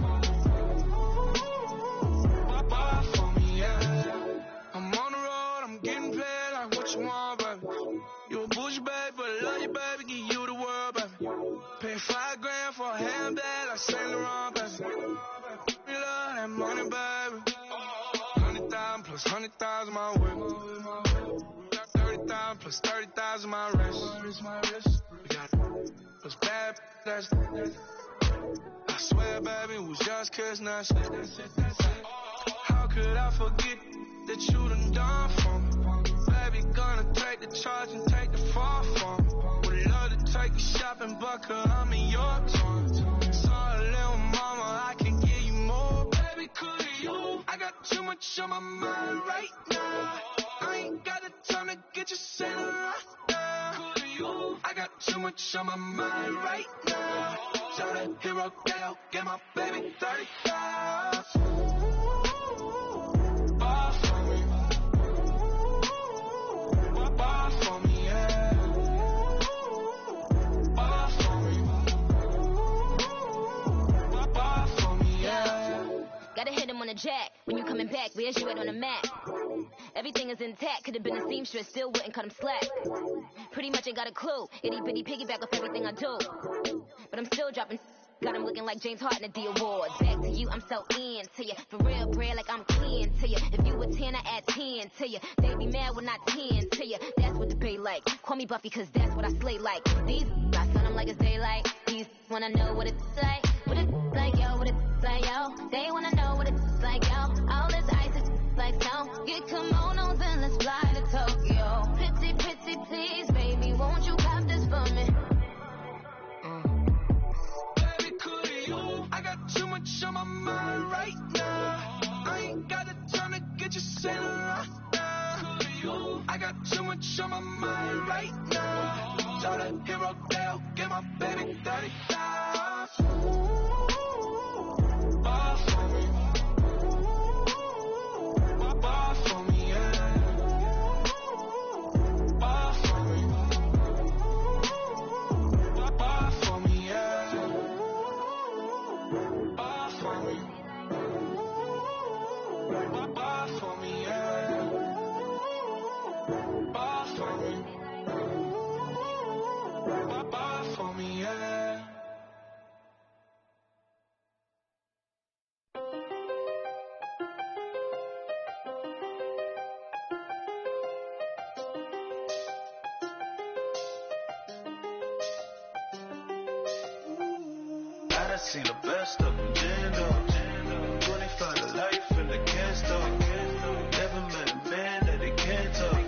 Ball for me, yeah. I'm on the road, I'm getting paid like what you want, baby. You a bougie, baby, but I love you, baby. Give you the world, baby. Pay $5 grand for a handbag. money, baby. 100,000 plus 100,000 my whip. 30,000 plus 30,000 my wrist. We got those bad, that's I swear, baby, it was just kiss, that's it. How could I forget that you done for me? Baby, gonna take the charge and take the fall from me. Would love to take you shopping, but I'm in your town. Sorry, little mama, I can give you more. Baby, could you? I got too much on my mind right now. I ain't got the time to get you center right now. Could you? I got too much on my mind right now. Shout out hero, get my baby 35. Bar for me. Bar for me, yeah. Bar for me. Bar for me, yeah. Gotta hit him on the jack. When you coming back, where's you at on the map? Everything is intact. Could've been a seamstress, still wouldn't cut him slack. Pretty much ain't got a clue. Itty bitty piggyback off everything I do. But I'm still dropping. Got him looking like James Harden at the awards. Back to you, I'm so into you. For real, bread, like I'm kin to you. If you a 10, I add 10 to you. They be mad when I 10 to you. That's what the bay like. Call me Buffy, cause that's what I slay like. These, I sun them like it's daylight. These wanna know what it's like. What it's like, yo, what it's like, yo. They wanna know what it's like, yo. All this ice is like snow. Get kimonos and let's fly to Tokyo. Pretty, pretty, please, baby, won't you cop this for me? I got too much on my mind right now. I ain't got the time to get you center right now. I got too much on my mind right now. Shout out hero, get my baby 35. Bar for me. Bar for me, yeah. Bar for me. Bar for me, yeah. Bar for me. Bar for me, yeah. Bar for me. Bar for me, yeah. I done seen the best of them, Jando. 25 to life and they can't stop. Never met a man that they can't talk.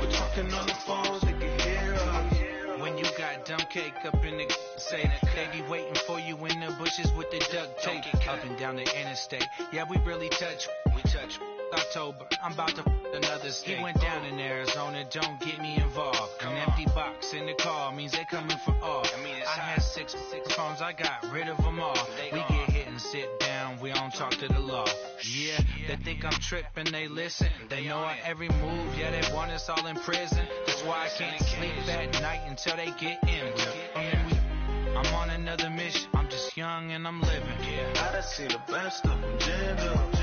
We're talking on the phones, they can hear us. When you got dumb cake up in the say that they be waiting for you in the bushes with the duct tape up and down the interstate. Yeah, we really touch. We touch. October, I'm about to another state. He went down in Arizona, don't get me involved. An empty box in the car means they coming for all. I had six phones, I got rid of them all. We get hit and sit down, we don't talk to the law. Yeah, they think I'm tripping, they listen. They know our every move, yeah, they want us all in prison. That's why I can't sleep at night until they get in. I'm on another mission, I'm just young and I'm living. I done seen the best of them, Jando.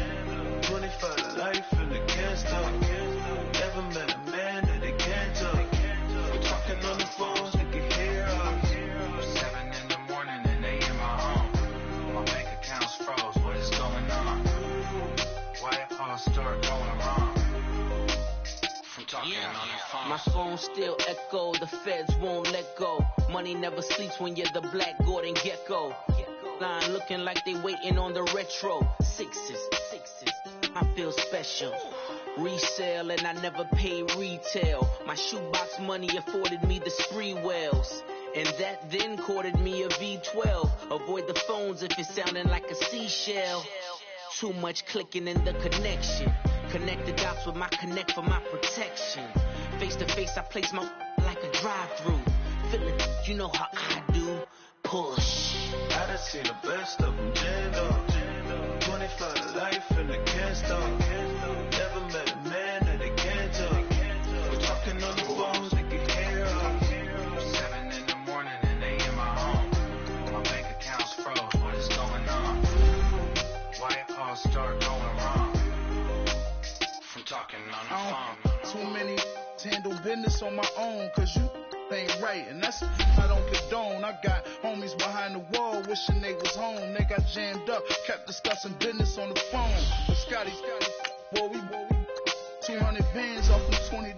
25 to life and they can't stop. Never met a man that they can't talk. We're talking on the phones, they can hear us. 7 in the morning and they in my home. My bank account's froze, what is going on? Why it all start going wrong? From talking on the phone. My phone still echo, the feds won't let go. Money never sleeps when you're the black Gordon Gecko. Line looking like they waiting on the retro. Sixes. I feel special. Resale and I never pay retail. My shoebox money afforded me the spree wells. And that then courted me a V12. Avoid the phones if it's sounding like a seashell. Too much clicking in the connection. Connect the dots with my connect for my protection. Face to face I place my like a drive-through. Feeling, you know how I do. Push. I done seen the best of them, Jando. 25 to life and they can't stop. Never met a man that they can't talk. We're talking on the phones, they can hear us. 7 in the morning and they in my home. My bank account's froze, what is going on? Why it all start going wrong? From talking on the phone. Too many to handle business on my own, cause you ain't right, and that's I don't condone. I got homies behind the wall wishing they was home. They got jammed up, kept discussing business on the phone. But Scotty, boy, we 200 bands off them $20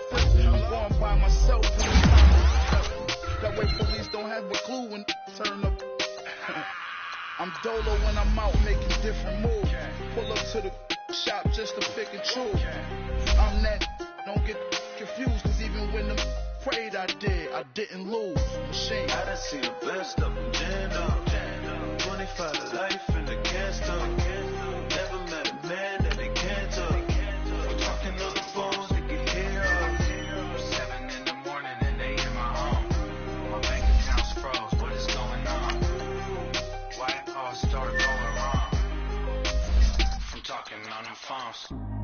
flips. I'm going by myself. That way police don't have a clue when turn up. I'm dolo when I'm out making different moves. Pull up to the shop just to pick and choose. I'm that, don't get confused, cause even when them prayed I didn't lose. Machine. I done seen the best of them jammed up. 25 to life in the can't stop. Never met a man that they can't talk. We're talking on the phones, they can hear us. 7 in the morning and they in my home. My bank account's froze, what is going on? Why it all start going wrong? From talking on them phones.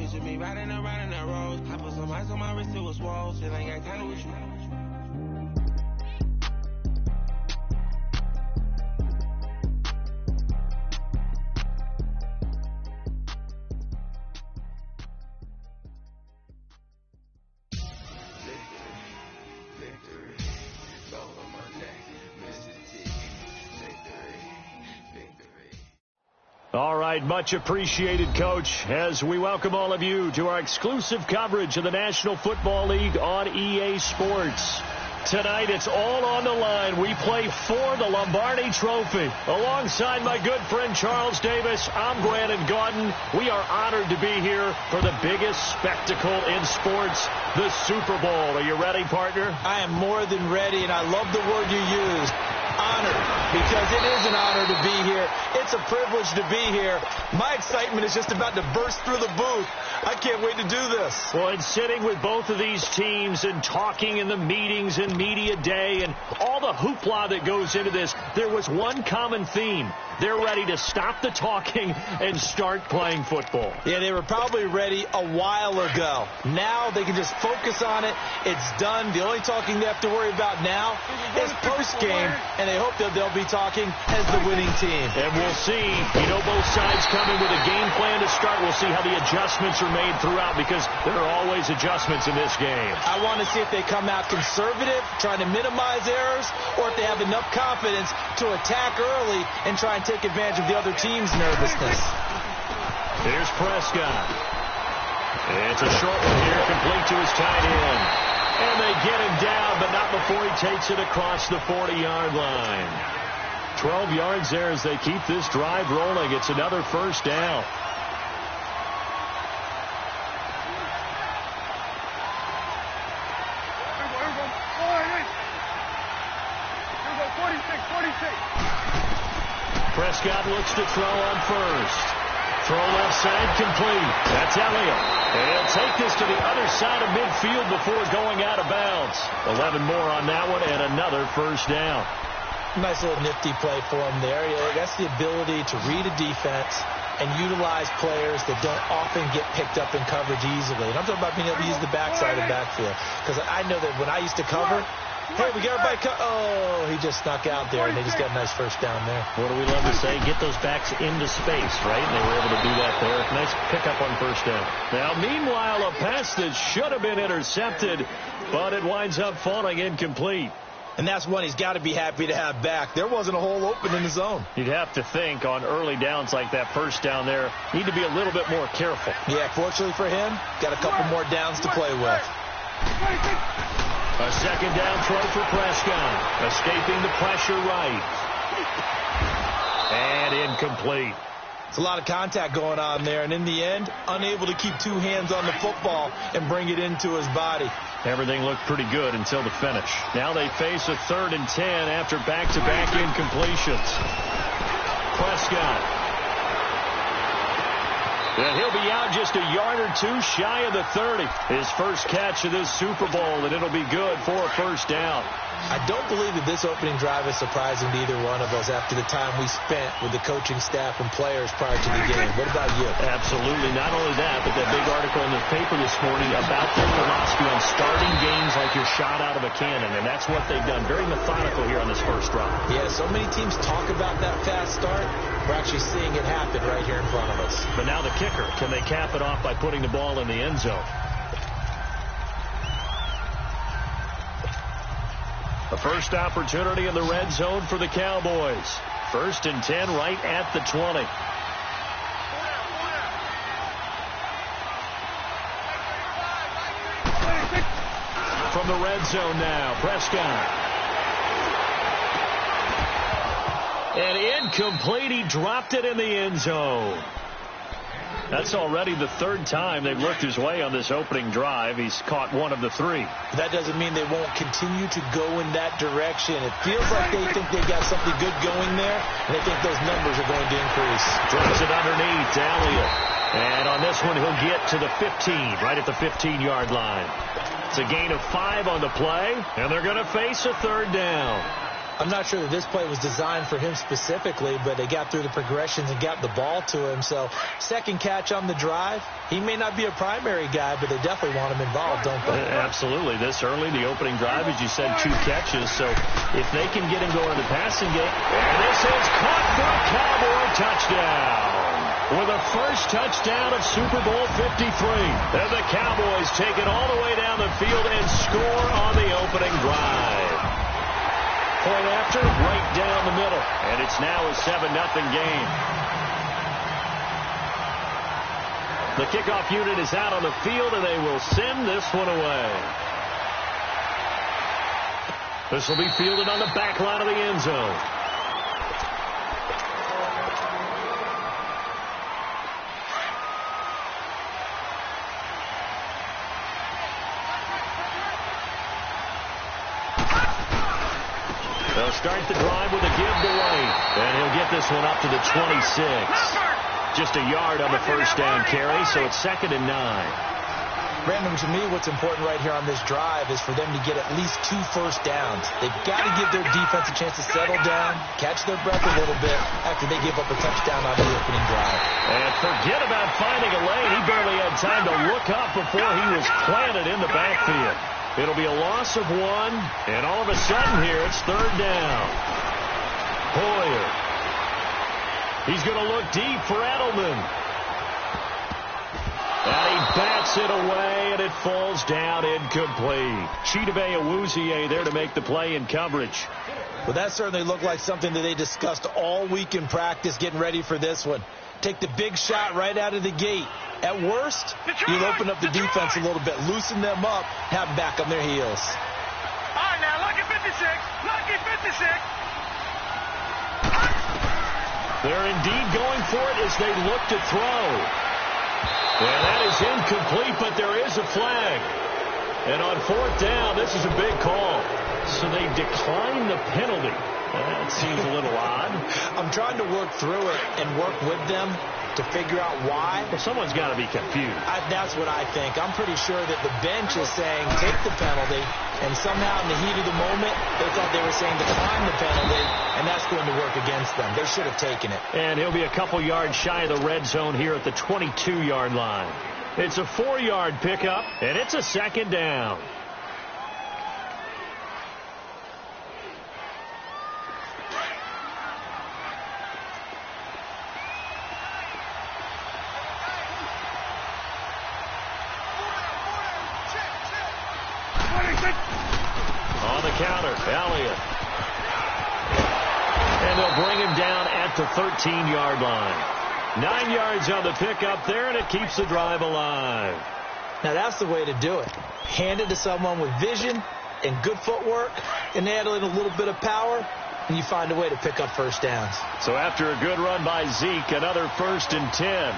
Picture me riding around in that rose. I put some ice on my wrist, it was swole. Still ain't got time with you. All right, much appreciated, Coach, as we welcome all of you to our exclusive coverage of the National Football League on EA Sports. Tonight, it's all on the line. We play for the Lombardi Trophy. Alongside my good friend Charles Davis, I'm Brandon Gaudin. We are honored to be here for the biggest spectacle in sports, the Super Bowl. Are you ready, partner? I am more than ready, and I love the word you used. Honored, because it is an honor to be here. It's a privilege to be here. My excitement is just about to burst through the booth. I can't wait to do this. Well, and sitting with both of these teams and talking in the meetings and media day and all the hoopla that goes into this, there was one common theme. They're ready to stop the talking and start playing football. Yeah, they were probably ready a while ago. Now they can just focus on it. It's done. The only talking they have to worry about now is post-game, and they hope that they'll be talking as the winning team. And we'll see. You know, both sides coming with a game plan to start. We'll see how the adjustments are made throughout, because there are always adjustments in this game. I want to see if they come out conservative, trying to minimize errors, or if they have enough confidence to attack early and try and take advantage of the other team's nervousness. Here's Prescott. It's a short one here, complete to his tight end. And they get him down, but not before he takes it across the 40-yard line. 12 yards there as they keep this drive rolling. It's another first down. Prescott looks to throw on first. Throw left side, complete. That's Elliott. And he'll take this to the other side of midfield before going out of bounds. 11 more on that one, and another first down. Nice little nifty play for him there. Yeah, that's the ability to read a defense and utilize players that don't often get picked up in coverage easily. And I'm talking about being able to use the backside of the backfield. Because I know that when I used to cover, hey, we got everybody oh, he just snuck out there, and they just got a nice first down there. What do we love to say? Get those backs into space, right? And they were able to do that there. Nice pickup on first down. Now, meanwhile, a pass that should have been intercepted, but it winds up falling incomplete. And that's one he's got to be happy to have back. There wasn't a hole open in the zone. You'd have to think on early downs like that first down there, need to be a little bit more careful. Yeah, fortunately for him, got a couple more downs to play with. A second down throw for Prescott. Escaping the pressure right. And incomplete. It's a lot of contact going on there, and in the end, unable to keep two hands on the football and bring it into his body. Everything looked pretty good until the finish. Now they face a 3rd and 10 after back-to-back incompletions. Prescott. And he'll be out just a yard or two shy of the 30. His first catch of this Super Bowl, and it'll be good for a first down. I don't believe that this opening drive is surprising to either one of us after the time we spent with the coaching staff and players prior to the game. What about you? Absolutely. Not only that, but that big article in the paper this morning about their philosophy on starting games like you're shot out of a cannon, and that's what they've done. Very methodical here on this first drive. Yeah, so many teams talk about that fast start. We're actually seeing it happen right here in front of us. But now the kicker, can they cap it off by putting the ball in the end zone? The first opportunity in the red zone for the Cowboys. 1st and 10 right at the 20. From the red zone now, Prescott. And incomplete, he dropped it in the end zone. That's already the 3rd time they've looked his way on this opening drive. He's caught one of the 3. That doesn't mean they won't continue to go in that direction. It feels like they think they got something good going there, and they think those numbers are going to increase. Drops it underneath to Elliott. And on this one, he'll get to the 15, right at the 15-yard line. It's a gain of 5 on the play, and they're going to face a 3rd down. I'm not sure that this play was designed for him specifically, but they got through the progressions and got the ball to him. So, second catch on the drive. He may not be a primary guy, but they definitely want him involved, don't they? Absolutely. This early, the opening drive, as you said, 2 catches. So, if they can get him going in the passing game, and this is caught for a Cowboy touchdown. With a first touchdown of Super Bowl 53. And the Cowboys take it all the way down the field and score on the opening drive. Point after, right down the middle. And it's now a 7-0 game. The kickoff unit is out on the field, and they will send this one away. This will be fielded on the back line of the end zone. They'll start the drive with a give to White, and he'll get this one up to the 26. Just a yard on the first down carry, so it's 2nd and 9. Brandon, to me, what's important right here on this drive is for them to get at least 2 first downs. They've got to give their defense a chance to settle down, catch their breath a little bit after they give up a touchdown on the opening drive. And forget about finding a lane. He barely had time to look up before he was planted in the backfield. It'll be a loss of 1, and all of a sudden here it's 3rd down. Hoyer. He's going to look deep for Edelman. And he bats it away, and it falls down incomplete. Chidobe Awuzie there to make the play in coverage. Well, that certainly looked like something that they discussed all week in practice getting ready for this one. Take the big shot right out of the gate. At worst, you'll open up the defense a little bit, loosen them up, have them back on their heels. All right, now, lucky 56. Lucky 56. They're indeed going for it as they look to throw. And that is incomplete, but there is a flag. And on 4th down, this is a big call. So they decline the penalty. That seems a little odd. I'm trying to work through it and work with them to figure out why. Well, someone's got to be confused. That's what I think. I'm pretty sure that the bench is saying take the penalty, and somehow in the heat of the moment, they thought they were saying decline the penalty, and that's going to work against them. They should have taken it. And he'll be a couple yards shy of the red zone here at the 22-yard line. It's a 4-yard pickup, and it's a 2nd down. On the counter, Elliott. And they'll bring him down at the 13-yard line. 9 yards on the pickup there, and it keeps the drive alive. Now, that's the way to do it. Hand it to someone with vision and good footwork, and add in a little bit of power, and you find a way to pick up first downs. So after a good run by Zeke, another 1st and 10.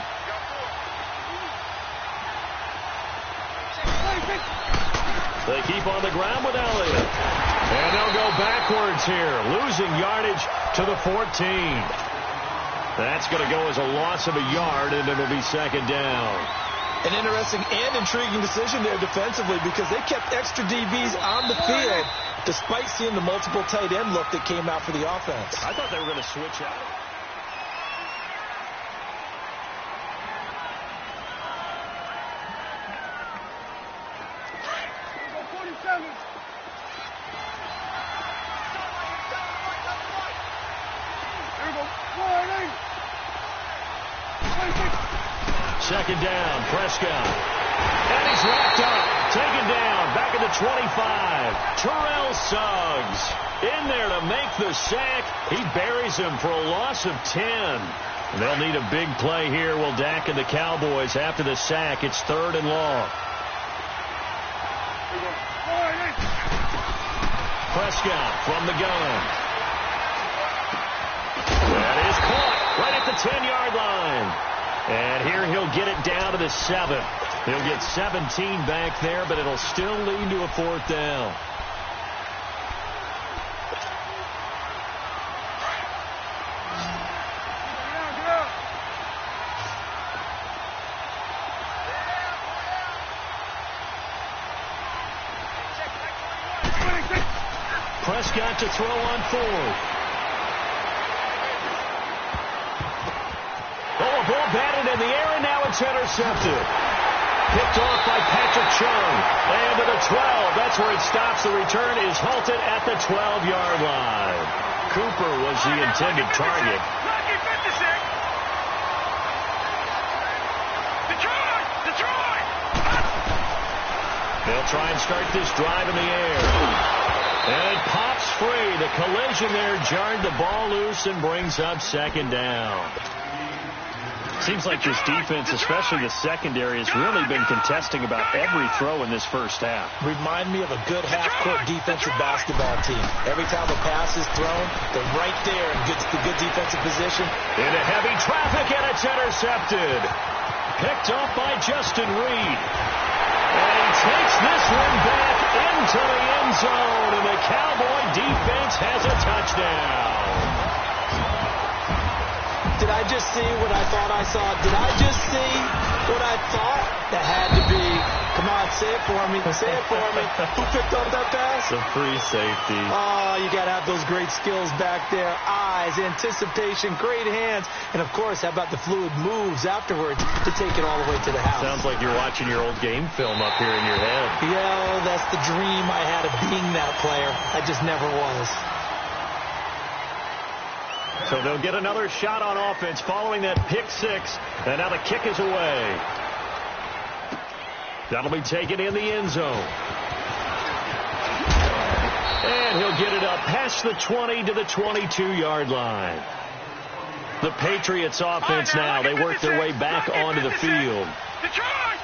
They keep on the ground with Elliott. And they'll go backwards here, losing yardage to the 14. That's going to go as a loss of a yard, and it'll be 2nd down. An interesting and intriguing decision there defensively because they kept extra DBs on the field despite seeing the multiple tight end look that came out for the offense. I thought they were going to switch out. Second down, Prescott. And he's wrapped up, taken down, back at the 25. Terrell Suggs in there to make the sack. He buries him for a loss of 10. They'll need a big play here, will Dak and the Cowboys after the sack. It's 3rd and long. Prescott from the gun. That is caught right at the 10-yard line. And here he'll get it down to the 7. He'll get 17 back there, but it'll still lead to a 4th down. Prescott to throw on 4th. Ball batted in the air, and now it's intercepted. Picked off by Patrick Chung. And to the 12. That's where it stops. The return is halted at the 12-yard line. Cooper was the intended target. They'll try and start this drive in the air. And it pops free. The collision there jarred the ball loose and brings up 2nd down. Seems like this defense, especially the secondary, has really been contesting about every throw in this first half. Remind me of a good half-court defensive basketball team. Every time a pass is thrown, they're right there in good defensive position. Into heavy traffic, and it's intercepted. Picked off by Justin Reed. And he takes this one back into the end zone, and the Cowboy defense has a touchdown. Did I just see what I thought I saw? Did I just see what I thought? That had to be. Come on, say it for me. Say it for me. Who picked up that pass? The free safety. Oh, you got to have those great skills back there. Eyes, anticipation, great hands. And, of course, how about the fluid moves afterwards to take it all the way to the house? Sounds like you're watching your old game film up here in your head. Yeah, that's the dream I had of being that player. I just never was. So they'll get another shot on offense following that pick six. And now the kick is away. That'll be taken in the end zone. And he'll get it up past the 20 to the 22-yard line. The Patriots offense now. They work their way back onto the field. Detroit!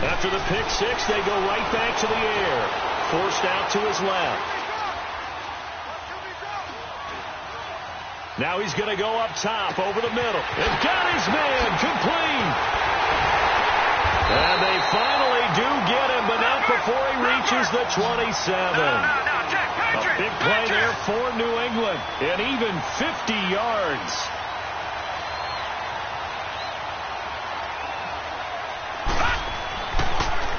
After the pick six, they go right back to the air. Forced out to his left. Now he's going to go up top over the middle. And got his man complete. And they finally do get him, but not before he reaches the 27. A big play there for New England. And even 50 yards.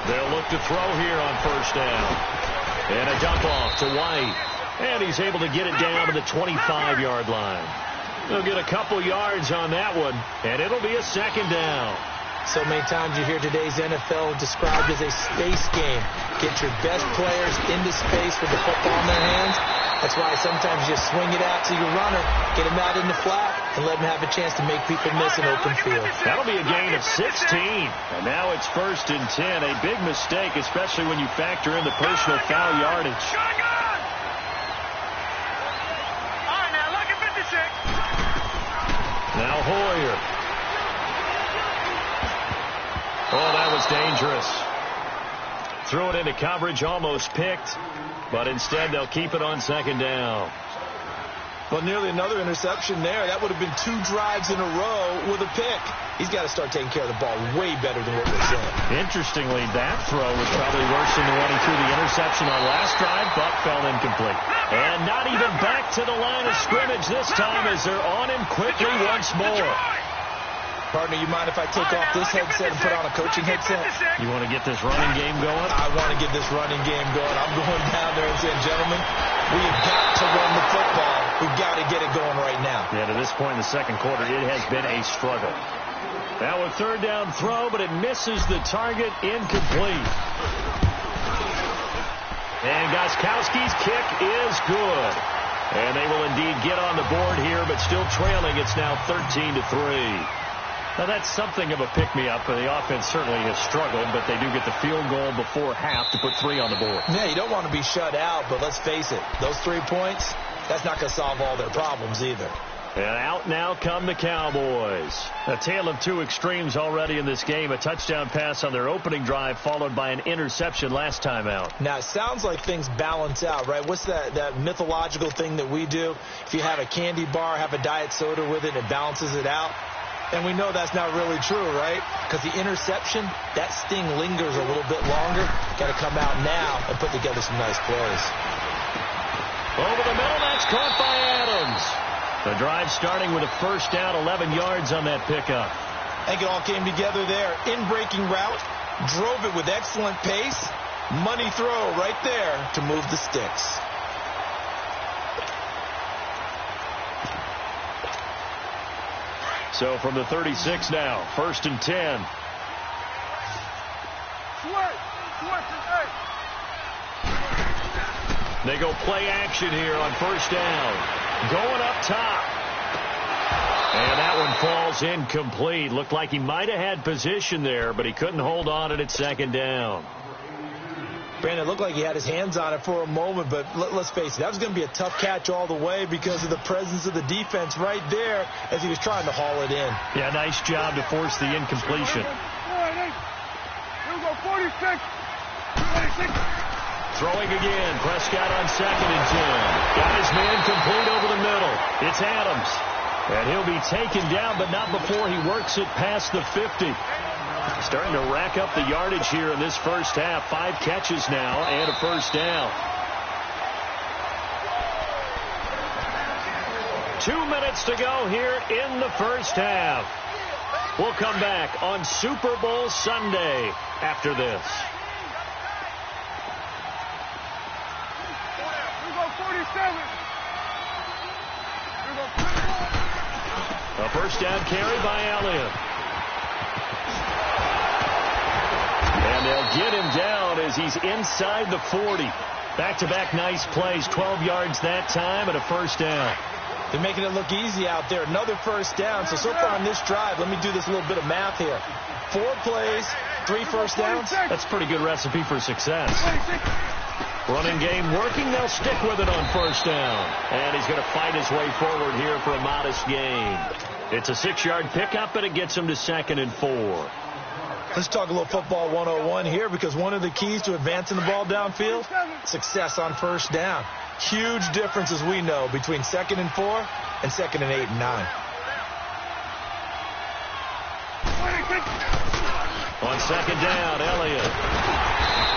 They'll look to throw here on first down. And a dump off to White. And he's able to get it down to the 25-yard line. They'll get a couple yards on that one, and it'll be a second down. So many times you hear today's NFL described as a space game. Get your best players into space with the football in their hands. That's why sometimes you just swing it out to your runner, get him out in the flat, and let him have a chance to make people miss an open field. That'll be a gain of 16. And now it's 1st and 10. A big mistake, especially when you factor in the personal foul yardage. Now Hoyer. Oh, that was dangerous. Threw it into coverage, almost picked, but instead they'll keep it on second down. Well, nearly another interception there. That would have been 2 drives in a row with a pick. He's got to start taking care of the ball way better than what we're saying. Interestingly, that throw was probably worse than the one he threw the interception on last drive, but fell incomplete. And not even back to the line of scrimmage this time as they're on him quickly once more. Partner, you mind if I take off this headset and put on a coaching headset? You want to get this running game going? I want to get this running game going. I'm going down there and saying, gentlemen, we have got to run the football. We've got to get it going right now. Yeah, to this point in the second quarter, it has been a struggle. Now a third down throw, but it misses the target, incomplete. And Gostkowski's kick is good. And they will indeed get on the board here, but still trailing. It's now 13-3. Now, that's something of a pick-me-up. The offense certainly has struggled, but they do get the field goal before half to put 3 on the board. Yeah, you don't want to be shut out, but let's face it, those 3 points, that's not going to solve all their problems either. And out now come the Cowboys. A tale of 2 extremes already in this game. A touchdown pass on their opening drive, followed by an interception last time out. Now, it sounds like things balance out, right? What's that mythological thing that we do? If you have a candy bar, have a diet soda with it, it balances it out. And we know that's not really true, right? Because the interception, that sting lingers a little bit longer. Got to come out now and put together some nice plays. Over the middle, that's caught by Adams. The drive starting with a first down, 11 yards on that pickup. I think it all came together there. In-breaking route, drove it with excellent pace. Money throw right there to move the sticks. So from the 36 now, 1st and 10. They go play action here on first down. Going up top. And that one falls incomplete. Looked like he might have had position there, but he couldn't hold on at second down. Brandon, it looked like he had his hands on it for a moment, but let's face it, that was going to be a tough catch all the way because of the presence of the defense right there as he was trying to haul it in. Yeah, nice job to force the incompletion. Here we go, 46. 46. Throwing again. Prescott on 2nd and 10. Got his man complete over the middle. It's Adams. And he'll be taken down, but not before he works it past the 50. Starting to rack up the yardage here in this first half. 5 catches now and a first down. 2 minutes to go here in the first half. We'll come back on Super Bowl Sunday after this. Here we go, 47. Here we go, 51. A first down carry by Elliott. And they'll get him down as he's inside the 40. Back-to-back nice plays. 12 yards that time and a first down. They're making it look easy out there. Another first down. So far on this drive, let me do this little bit of math here. 4 plays, 3 first downs. That's a pretty good recipe for success. Running game working. They'll stick with it on first down. And he's going to fight his way forward here for a modest gain. It's a 6-yard pickup, and it gets him to 2nd and 4. Let's talk a little football 101 here, because one of the keys to advancing the ball downfield, success on first down. Huge difference, as we know, between 2nd and 4 and 2nd and 8 and 9. On 2nd down, Elliott.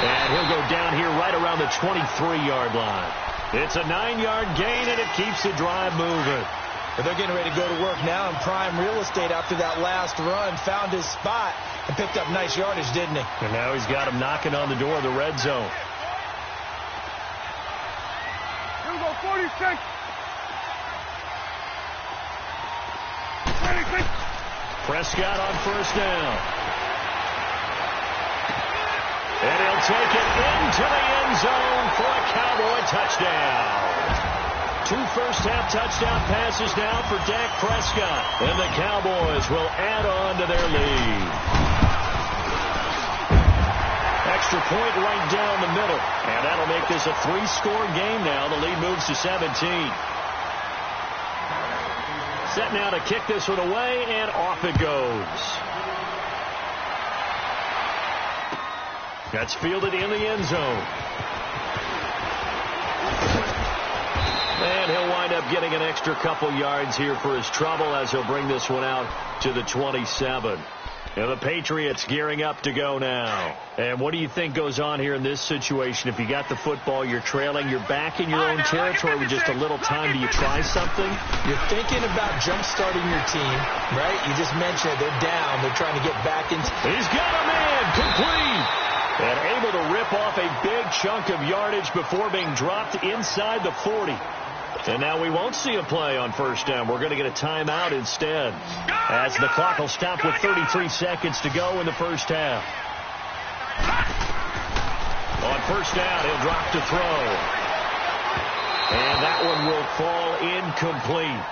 And he'll go down here right around the 23-yard line. It's a 9-yard gain, and it keeps the drive moving. But they're getting ready to go to work now in prime real estate after that last run. Found his spot and picked up nice yardage, didn't he? And now he's got him knocking on the door of the red zone. Here we go, 46. 26. Prescott on first down. And he'll take it into the end zone for a Cowboy touchdown. 2 first-half touchdown passes now for Dak Prescott. And the Cowboys will add on to their lead. Extra point right down the middle. And that'll make this a 3-score game now. The lead moves to 17. Set now to kick this one away, and off it goes. That's fielded in the end zone. And he'll wind up getting an extra couple yards here for his trouble as he'll bring this one out to the 27. And the Patriots gearing up to go now. And what do you think goes on here in this situation? If you got the football, you're trailing, you're back in your own territory with just a little time. Do you try something? You're thinking about jump-starting your team, right? You just mentioned it. They're down. They're trying to get back into... He's got a man complete. And able to rip off a big chunk of yardage before being dropped inside the 40. And now we won't see a play on first down. We're going to get a timeout instead, as the clock will stop with 33 seconds to go in the first half. On first down, he'll drop to throw. And that one will fall incomplete.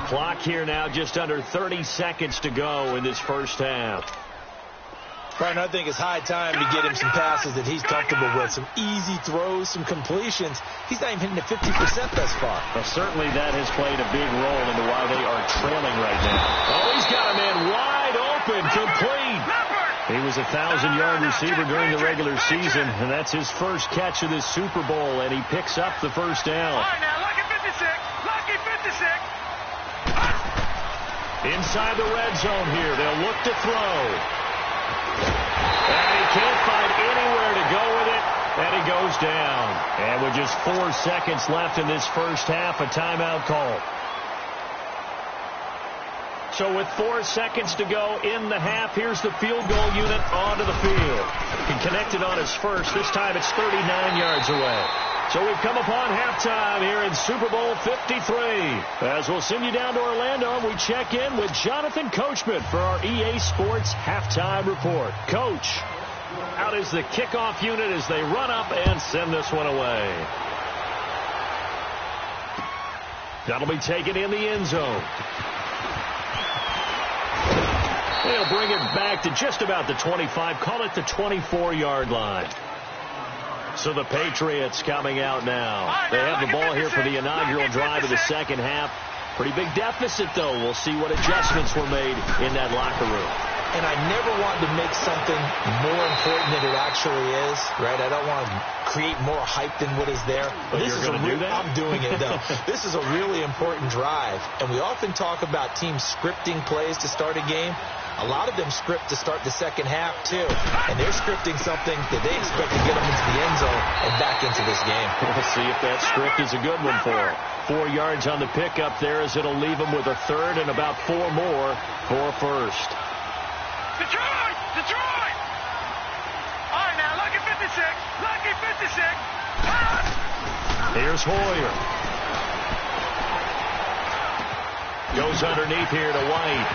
Clock here now just under 30 seconds to go in this first half. Brian, I think it's high time to get him some passes that he's comfortable with. Some easy throws, some completions. He's not even hitting at 50% thus far. Well, certainly that has played a big role into why they are trailing right now. Oh, he's got a man wide open, complete. He was a 1,000-yard receiver during the regular season, and that's his first catch of this Super Bowl, and he picks up the first down. All right, now, lucky 56. Lucky 56. Inside the red zone here. They'll look to throw. And he can't find anywhere to go with it, and he goes down. And with just 4 seconds left in this first half, a timeout call. So with 4 seconds to go in the half, here's the field goal unit onto the field. He connected on his first. This time it's 39 yards away. So we've come upon halftime here in Super Bowl 53. As we'll send you down to Orlando, and we check in with Jonathan Coachman for our EA Sports Halftime Report. Coach, out is the kickoff unit as they run up and send this one away. That'll be taken in the end zone. They'll bring it back to just about the 25, call it the 24-yard line. So the Patriots coming out now. They have the ball here for the inaugural drive of the second half. Pretty big deficit, though. We'll see what adjustments were made in that locker room. And I never want to make something more important than it actually is, right? I don't want to create more hype than what is there. But you're going to do that? I'm doing it, though. This is a really important drive. And we often talk about teams scripting plays to start a game. A lot of them script to start the second half, too. And they're scripting something that they expect to get them into the end zone and back into this game. We'll see if that script is a good one for them. 4 yards on the pickup there as it'll leave them with a third and about 4 more for a first. Detroit! Detroit! All right, now, lucky 56. Lucky 56. Here's Hoyer. Goes underneath here to White.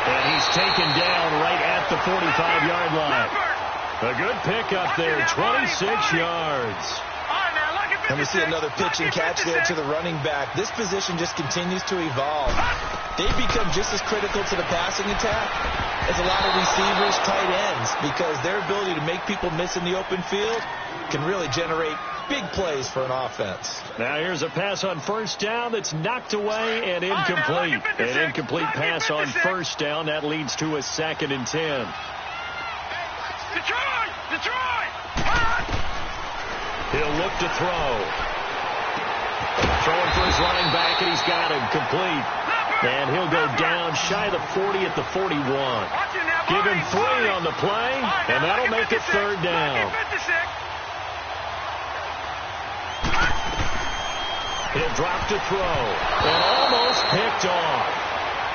And he's taken down right at the 45-yard line. A good pickup there, 26 yards. And we see another pitch and catch there to the running back. This position just continues to evolve. They become just as critical to the passing attack as a lot of receivers, tight ends, because their ability to make people miss in the open field can really generate big plays for an offense. Now here's a pass on first down that's knocked away and incomplete. An incomplete pass on first down. That leads to a 2nd and 10. Detroit! Detroit! He'll look to throw. Throwing for his running back, and he's got him complete. And he'll go down shy of the 40 at the 41. Give him 3 on the play, and that'll make it 3rd down. He'll drop to throw, and almost picked off.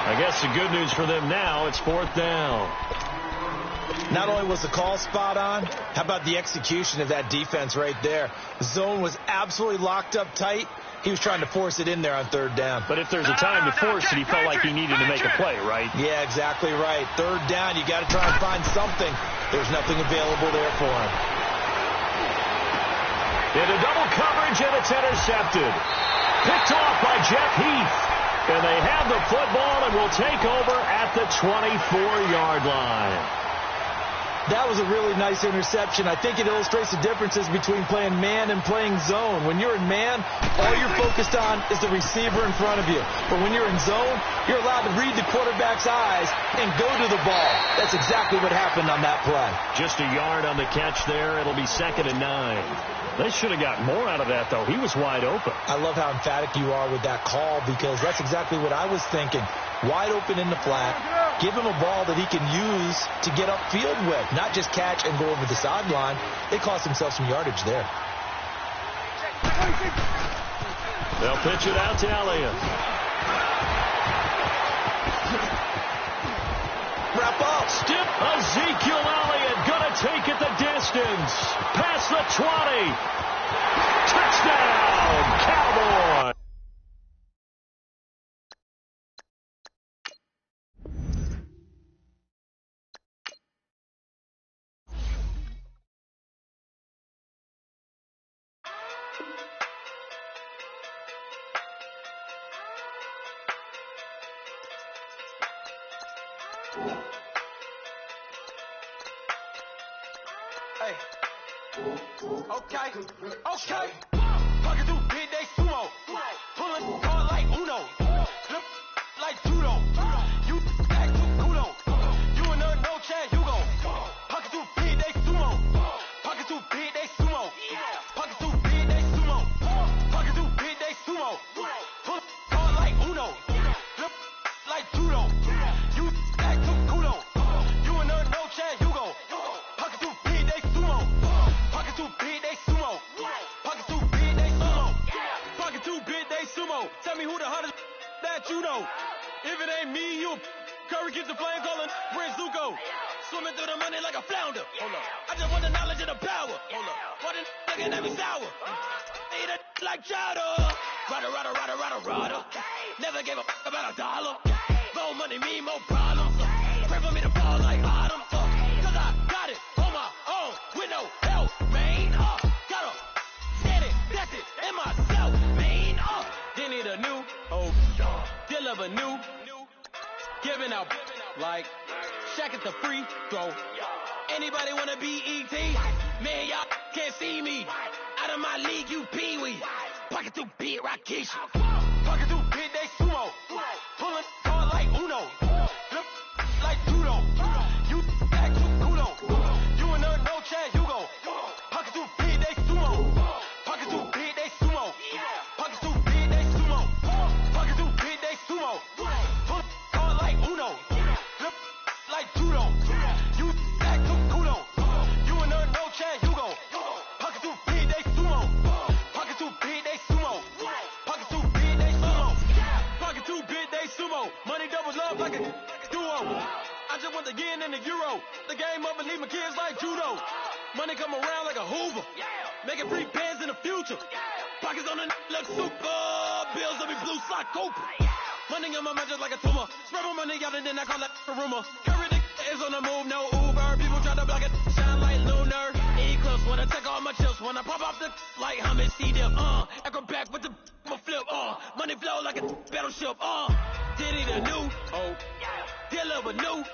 I guess the good news for them now, it's 4th down. Not only was the call spot on, how about the execution of that defense right there? The zone was absolutely locked up tight. He was trying to force it in there on 3rd down. But if there's a time to force it, he felt like he needed to make a play, right? Yeah, exactly right. 3rd down, you got to try and find something. There's nothing available there for him. Into double coverage, and it's intercepted. Picked off by Jeff Heath. And they have the football and will take over at the 24-yard line. That was a really nice interception. I think it illustrates the differences between playing man and playing zone. When you're in man, all you're focused on is the receiver in front of you. But when you're in zone, you're allowed to read the quarterback's eyes and go to the ball. That's exactly what happened on that play. Just a yard on the catch there. It'll be 2nd and 9. They should have gotten more out of that, though. He was wide open. I love how emphatic you are with that call, because that's exactly what I was thinking. Wide open in the flat. Give him a ball that he can use to get upfield with, not just catch and go over the sideline. They cost themselves some yardage there. They'll pitch it out to Elliott. Wrap up. Stiff Ezekiel Elliott going to take it the distance. Past the 20. Touchdown, Cowboys. Hey. Okay. Pocket through big day sumo. Pulling card like Uno. Flip like judo. You act with kudo. You and her no Chad Hugo. Pocket through big day sumo. Pocket through big day sumo. Pocket through big day sumo. Pocket through big day sumo. Pull card like Uno. Flip like judo. You act with kudo. You and her no Chad Hugo. Pocket through big day sumo. Pocket through big day sumo. Pocket through big day sumo. Pocket through big day sumo. Tell me who the hottest that you know. If it ain't me, you Curry keeps the flame calling Prince Zuko. Swimming through the money like a flounder. Hold up. I just want the knowledge and the power. Hold up. Why the looking at me sour? Eat it like chowder. Rada. Never gave a about a dollar. More money, me, more problems. Pray for me to fall like autumn. Cause I got it on my own with no help, man. Gotta get it, that's it, in myself, man. They need a new hope. Deliver new. Giving out like Shaq at the free throw. Anybody wanna be ET? Man, y'all can't see me. Out of my league, you pee-wee. Pocket too big, Rakesh. Pocket too big, they sumo. Pulling hard like Uno. Flip like judo. You act too kudo. You and her, no Chad Hugo. Pocket too big, they sumo. Pocket too big, they sumo. Pocket too big, they sumo. Pocket too big, they sumo. Pull hard like Uno. Flip like judo. You act too kudo. You and her, no Chad Hugo. Pocket too big, they sumo. Pocket too big, they sumo. Pocket too big, they sumo. Pocket too big, they sumo. Money doubles love like a duo. I just want the yen and the euro. The game up and leave my kids like judo. Money come around like a Hoover. Making free bands in the future. Pockets on the look super. Bills will be blue sock Cooper. Money on my mind just like a tumor. Spread my money out and then I call it a rumor. Curry the is on the move, no Uber. People try to block it, shine like lunar. Eclipse wanna take all my chips. When I pop off the like Hummus C-dip. Acrobat with the flip. Money flow like a battleship. Diddy the new. Deliver new.